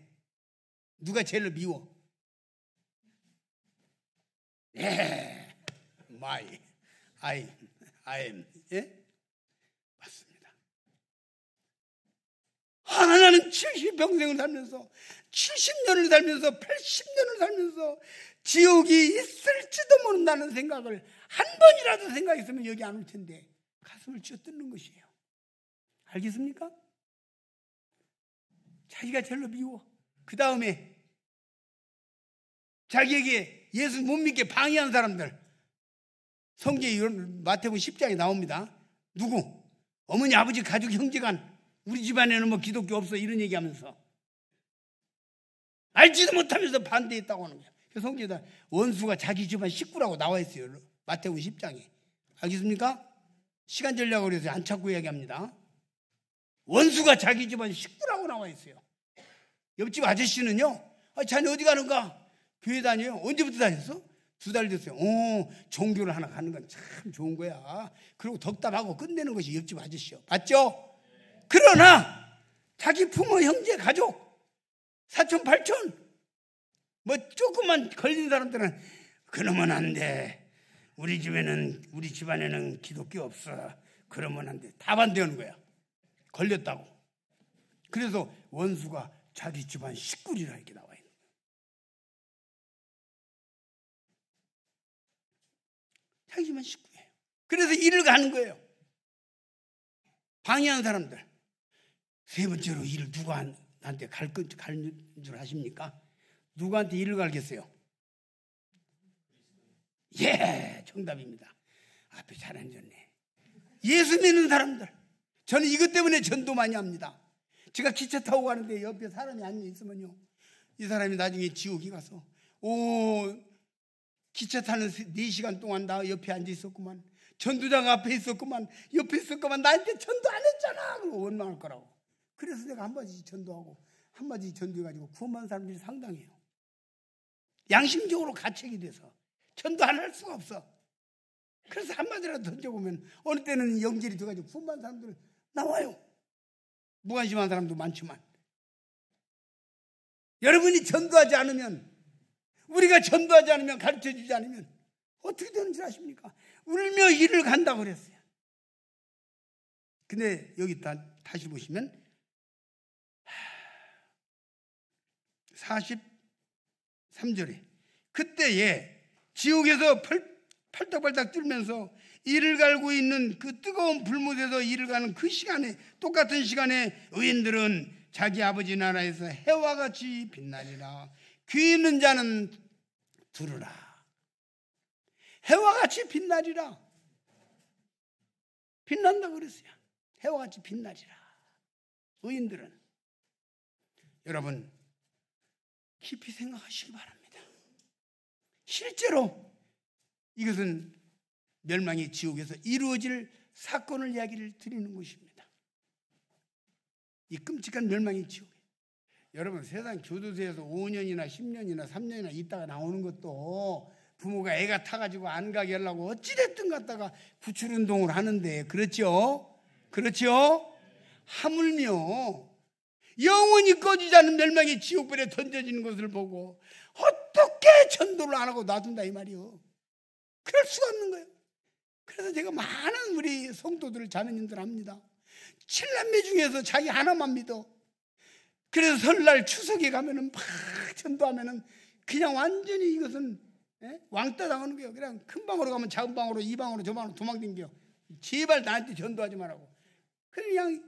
누가 제일 미워? 예, I am. 예? 맞습니다. 나는 70평생을 살면서 70년을 살면서 80년을 살면서 지옥이 있을지도 모른다는 생각을 한 번이라도 생각했으면 여기 안 올 텐데 가슴을 쥐어뜯는 것이에요. 알겠습니까? 자기가 제일로 미워. 그 다음에 자기에게 예수 못 믿게 방해한 사람들. 성경에 마태복음 10장에 나옵니다. 누구? 어머니, 아버지, 가족, 형제간 우리 집안에는 뭐 기독교 없어 이런 얘기하면서 알지도 못하면서 반대했다고 하는 거예요. 성경에다 원수가 자기 집안 식구라고 나와 있어요. 마태복음 10장에. 알겠습니까? 시간 전략으로 그래서 안 찾고 이야기합니다. 원수가 자기 집안 식구라고 나와 있어요. 옆집 아저씨는요, 자네 어디 가는가? 교회 다녀요. 언제부터 다녔어? 2달 됐어요. 종교를 하나 가는 건 참 좋은 거야. 그리고 덕담하고 끝내는 것이 옆집 아저씨요. 맞죠? 그러나 자기 부모, 형제, 가족, 사촌, 팔촌 뭐 조금만 걸린 사람들은 그러면 안 돼. 우리 집안에는 기독교 없어. 그러면 안 돼. 다 반대하는 거야. 걸렸다고. 그래서 원수가 자기 집안 식구리라 이렇게 나와 있는 거예요. 자기 집안 식구예요. 그래서 일을 가는 거예요. 방해하는 사람들. 세 번째로 일을 누구한테 갈 줄 아십니까? 누구한테 일을 갈겠어요? 예, 정답입니다. 앞에 잘 앉았네. 예수 믿는 사람들. 저는 이것 때문에 전도 많이 합니다. 제가 기차 타고 가는데 옆에 사람이 앉아 있으면요, 이 사람이 나중에 지옥에 가서 기차 타는 4시간 동안 나 옆에 앉아 있었구만. 전도장 앞에 있었구만. 옆에 있었구만. 나한테 전도 안 했잖아. 그러고 원망할 거라고. 그래서 내가 한마디 전도하고 한마디 전도해가지고 구원받은 사람들이 상당해요. 양심적으로 가책이 돼서 전도 안 할 수가 없어. 그래서 한마디라도 던져보면 어느 때는 영절이 돼가지고 구원받은 사람들 나와요. 무관심한 사람도 많지만 여러분이 전도하지 않으면, 우리가 전도하지 않으면, 가르쳐주지 않으면 어떻게 되는 줄 아십니까? 울며 일을 간다고 그랬어요. 근데 여기 다시 보시면 43절에 그때에 지옥에서 팔딱팔딱 뛰면서 이를 갈고 있는 그 뜨거운 불못에서 이를 가는 그 시간에, 똑같은 시간에 의인들은 자기 아버지 나라에서 해와 같이 빛나리라. 귀 있는 자는 들으라. 해와 같이 빛나리라. 빛난다 그랬어요. 해와 같이 빛나리라. 의인들은. 여러분 깊이 생각하시기 바랍니다. 실제로 이것은 멸망의 지옥에서 이루어질 사건을 이야기를 드리는 것입니다. 이 끔찍한 멸망의 지옥. 여러분 세상 교도소에서 5년이나 10년이나 3년이나 있다가 나오는 것도 부모가 애가 타가지고 안 가게 하려고 어찌됐든 갔다가 구출운동을 하는데, 그렇죠? 그렇죠? 하물며 영원히 꺼지지 않는 멸망의 지옥불에 던져지는 것을 보고 어떻게 전도를 안 하고 놔둔다 이 말이요. 그럴 수가 없는 거예요. 그래서 제가 많은 우리 성도들, 자매님들 합니다. 7남매 중에서 자기 하나만 믿어. 그래서 설날 추석에 가면은 막 전도하면은 그냥 완전히 이것은 왕따 당하는 거예요. 그냥 큰 방으로 가면 작은 방으로, 이 방으로 저 방으로 도망댕겨. 제발 나한테 전도하지 말라고. 그냥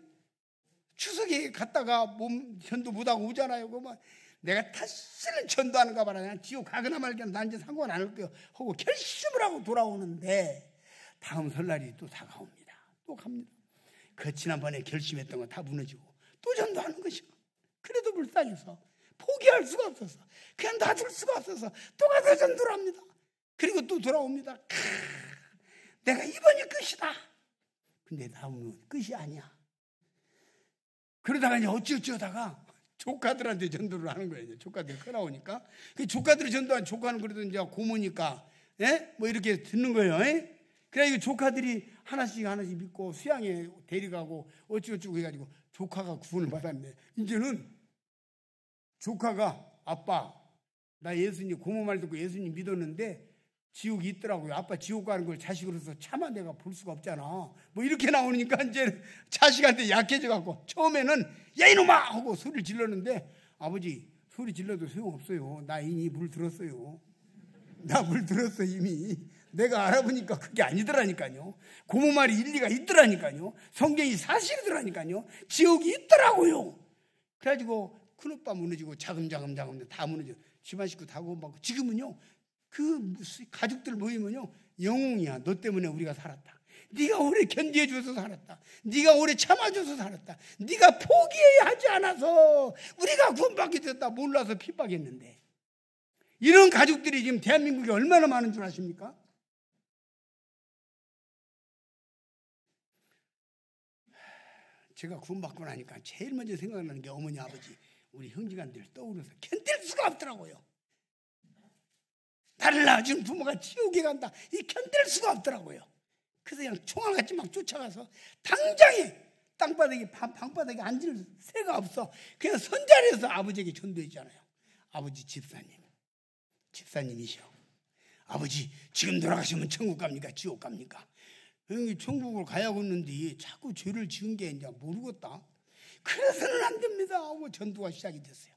추석에 갔다가 몸 전도 못하고 오잖아요. 그러면 내가 다시는 전도하는가 봐라. 그냥 지옥 가거나 말거나 난 이제 상관 안 할 거예요 하고 결심을 하고 돌아오는데 다음 설날이 또 다가옵니다. 또 갑니다. 그 지난번에 결심했던 거 다 무너지고 또 전도하는 것이요. 그래도 불쌍해서 포기할 수가 없어서 그냥 놔둘 수가 없어서 또 가서 전도를 합니다. 그리고 또 돌아옵니다. 내가 이번이 끝이다. 근데 다음은 끝이 아니야. 그러다가 이제 어찌어쩌다가 조카들한테 전도를 하는 거예요. 조카들이 커 나오니까. 그 조카들이 전도한 조카는 그래도 이제 고모니까, 예? 뭐 이렇게 듣는 거예요. 예? 그래, 조카들이 하나씩 믿고 수양에 데려가고 어쩌고저쩌고 해가지고 조카가 구원을 받았네. 이제는 조카가 아빠, 나 예수님 고모 말 듣고 예수님 믿었는데 지옥이 있더라고요. 아빠 지옥 가는 걸 자식으로서 차마 내가 볼 수가 없잖아. 뭐 이렇게 나오니까 이제 자식한테 약해져갖고 처음에는 야 이놈아 하고 소리를 질렀는데 아버지 소리 질러도 소용없어요. 나 이미 물 들었어요. 나 물 들었어 이미. 내가 알아보니까 그게 아니더라니까요. 고모 말이 일리가 있더라니까요. 성경이 사실이더라니까요. 지옥이 있더라고요. 그래가지고 큰오빠 무너지고 자금자금 다 무너지고 집안 식구 다 구원받고 지금은요. 그 가족들 모이면요. 영웅이야. 너 때문에 우리가 살았다. 네가 오래 견디해줘서 살았다. 네가 오래 참아줘서 살았다. 네가 포기해야 하지 않아서 우리가 구원받게 됐다. 몰라서 핍박했는데. 이런 가족들이 지금 대한민국에 얼마나 많은 줄 아십니까? 제가 구원받고 나니까 제일 먼저 생각나는 게 어머니 아버지 우리 형제간들 떠오르서 견딜 수가 없더라고요. 나를 낳아준 부모가 지옥에 간다. 이 견딜 수가 없더라고요. 그래서 그냥 총알같이 막 쫓아가서 당장에 땅바닥에 방바닥에 앉을 새가 없어. 그냥 선자리에서 아버지에게 전도했잖아요. 아버지 집사님이셔. 아버지 지금 돌아가시면 천국 갑니까? 지옥 갑니까? 천국을 가야고 했는데 자꾸 죄를 지은 게 이제 모르겠다. 그래서는 안 됩니다 하고 전도가 시작이 됐어요.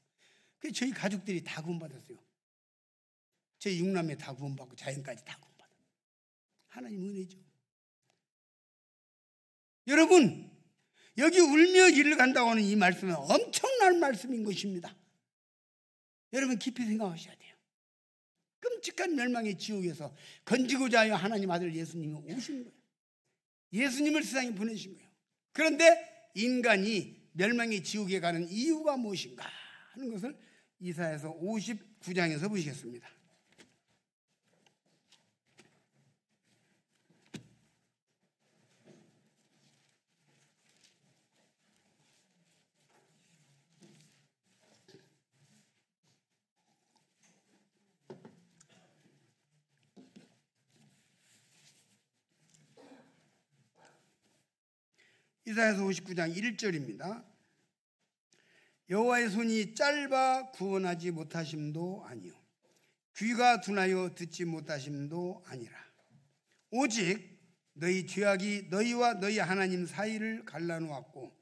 그래서 저희 가족들이 다 구원받았어요. 저희 6남매 다 구원받고 자연까지 다 구원받아. 하나님 은혜죠. 여러분 여기 울며 길을 간다고 하는 이 말씀은 엄청난 말씀인 것입니다. 여러분 깊이 생각하셔야 돼요. 끔찍한 멸망의 지옥에서 건지고자 하여 하나님 아들 예수님이 오신 거예요. 예수님을 세상에 보내신 거예요. 그런데 인간이 멸망의 지옥에 가는 이유가 무엇인가 하는 것을 이사야서 59장에서 보시겠습니다. 이사야서 59장 1절입니다. 여호와의 손이 짧아 구원하지 못하심도 아니요 귀가 둔하여 듣지 못하심도 아니라 오직 너희 죄악이 너희와 너희 하나님 사이를 갈라놓았고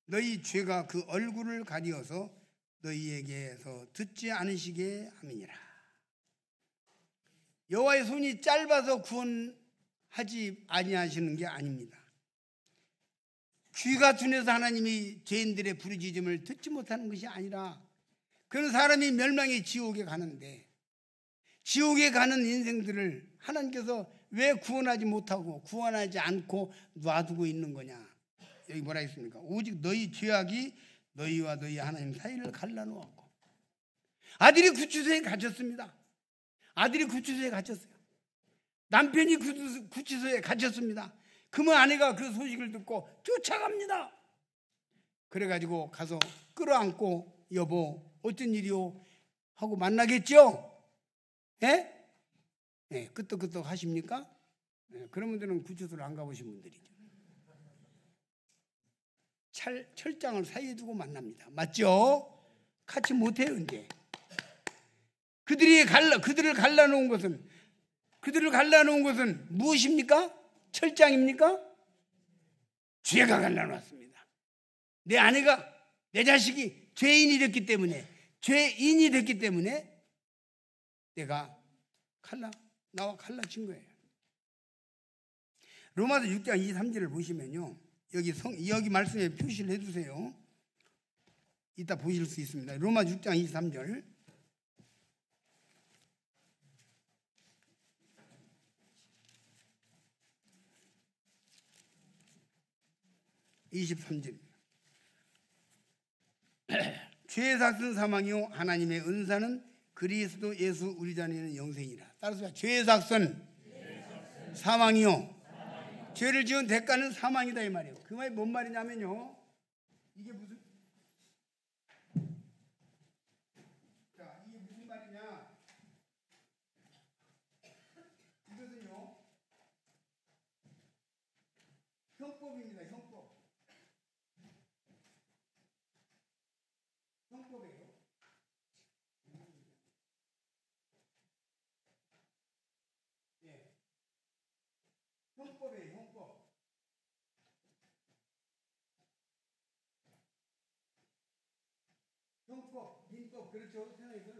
너희 죄가 그 얼굴을 가리어서 너희에게서 듣지 않으시게 함이니라. 여호와의 손이 짧아서 구원하지 아니하시는 게 아닙니다. 귀가 둔해서 하나님이 죄인들의 부르짖음을 듣지 못하는 것이 아니라 그런 사람이 멸망의 지옥에 가는데 지옥에 가는 인생들을 하나님께서 왜 구원하지 못하고 구원하지 않고 놔두고 있는 거냐. 여기 뭐라 했습니까? 오직 너희 죄악이 너희와 너희 하나님 사이를 갈라놓았고 아들이 구치소에 갇혔습니다. 아들이 구치소에 갇혔어요. 남편이 구치소에 갇혔습니다. 그러면 아내가 그 소식을 듣고 쫓아갑니다. 그래가지고 가서 끌어안고 여보 어쩐 일이요 하고 만나겠죠. 예? 네, 끄떡끄떡 하십니까? 네, 그런 분들은 구치소를 안 가보신 분들이죠. 철장을 사이에 두고 만납니다. 맞죠? 같이 못해요 이제. 그들을 갈라놓은 것은 무엇입니까? 철장입니까? 죄가 갈라놨습니다. 내 아내가 내 자식이 죄인이 됐기 때문에 내가 나와 갈라친 거예요. 로마서 6장 23절을 보시면요. 여기 말씀에 표시를 해주세요. 이따 보실 수 있습니다. 로마 6장 23절. 죄의 삭은 사망이요 하나님의 은사는 그리스도 예수 우리 자녀는 영생이라. 따라서 죄의 삭은 사망이요 죄를 지은 대가는 사망이다 이 말이에요. 그 말이 뭔 말이냐면요. 이게 무슨 말이냐? 이것은요. 형법입니다. 형법. 형법이에요. 예. 형법이에요. 형법. 형법, 민법 그렇죠? 생각해서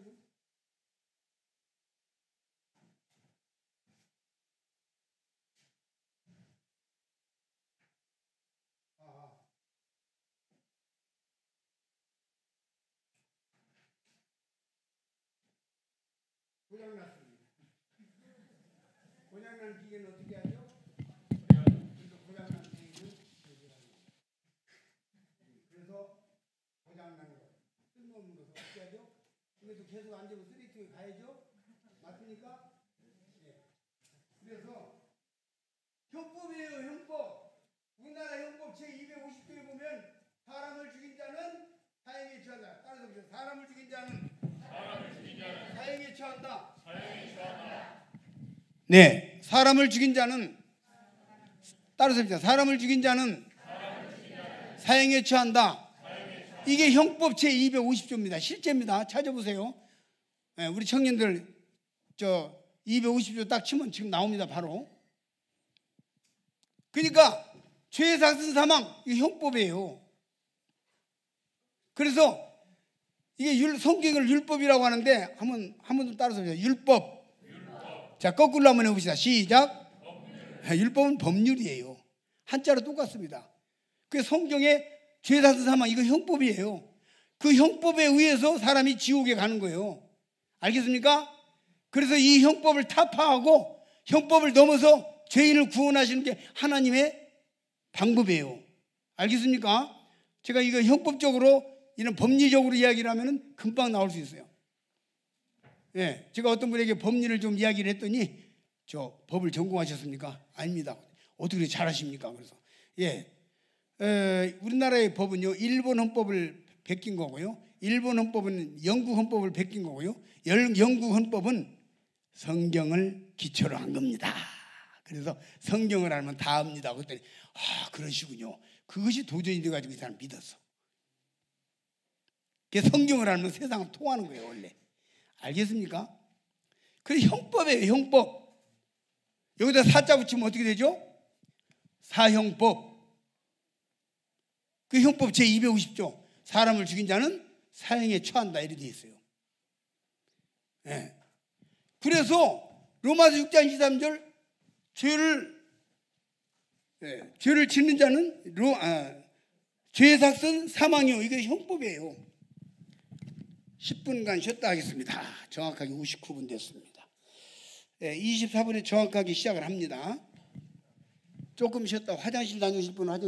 고장났습니다. 고장난 기계는 어떻게 하죠? 고장난 기계는 그래서 고장난 거, 쓸모없는 것을 어떻게 하죠? 이것도 계속 안 되고 쓰레기통에 가야죠? 맞습니까? 네. 그래서 형법이에요, 형법. 우리나라 형법 제250조에 보면 사람을 죽인 자는 사형에 처한다. 따라서 보세요. 사람을 죽인 자는 사형에 처한다. 네, 사람을 죽인 자는 따라서 보세요. 사람을 죽인 자는 사형에 처한다. 이게 형법 제250조입니다. 실제입니다. 찾아보세요. 네, 우리 청년들 저 250조 딱 치면 지금 나옵니다. 바로. 그러니까 죄삭슨 사망 이 형법이에요. 그래서 이게 성경을 율법이라고 하는데 한번 따라서 보세요. 율법. 자, 거꾸로 한번 해봅시다. 시작. 율법은 법률이에요. 한자로 똑같습니다. 그 성경에 죄삭슨 사망 이거 형법이에요. 그 형법에 의해서 사람이 지옥에 가는 거예요. 알겠습니까? 그래서 이 형법을 타파하고 형법을 넘어서 죄인을 구원하시는 게 하나님의 방법이에요. 알겠습니까? 제가 이거 형법적으로 이런 법리적으로 이야기를 하면 금방 나올 수 있어요. 예, 제가 어떤 분에게 법리를 좀 이야기를 했더니 저 법을 전공하셨습니까? 아닙니다. 어떻게 잘하십니까? 그래서 우리나라의 법은요 일본 헌법을 베낀 거고요. 일본 헌법은 영국 헌법을 베낀 거고요. 영국 헌법은 성경을 기초로 한 겁니다. 그래서 성경을 알면 다 압니다. 그랬더니 그러시군요. 그것이 도전이 돼가지고 이 사람 믿었어. 성경을 알면 세상을 통하는 거예요 원래. 알겠습니까? 그래서 형법이에요. 형법. 여기다 사자 붙이면 어떻게 되죠? 사형법. 그 형법 제250조 사람을 죽인 자는 사형에 처한다 이렇게 되어 있어요. 네. 그래서 로마서 6장 23절 죄를 짓는 자는 죄삭슨 사망이요. 이게 형법이에요. 10분간 쉬었다 하겠습니다. 정확하게 59분 됐습니다. 24분에 정확하게 시작을 합니다. 조금 쉬었다 화장실 다녀오실 분은 화장실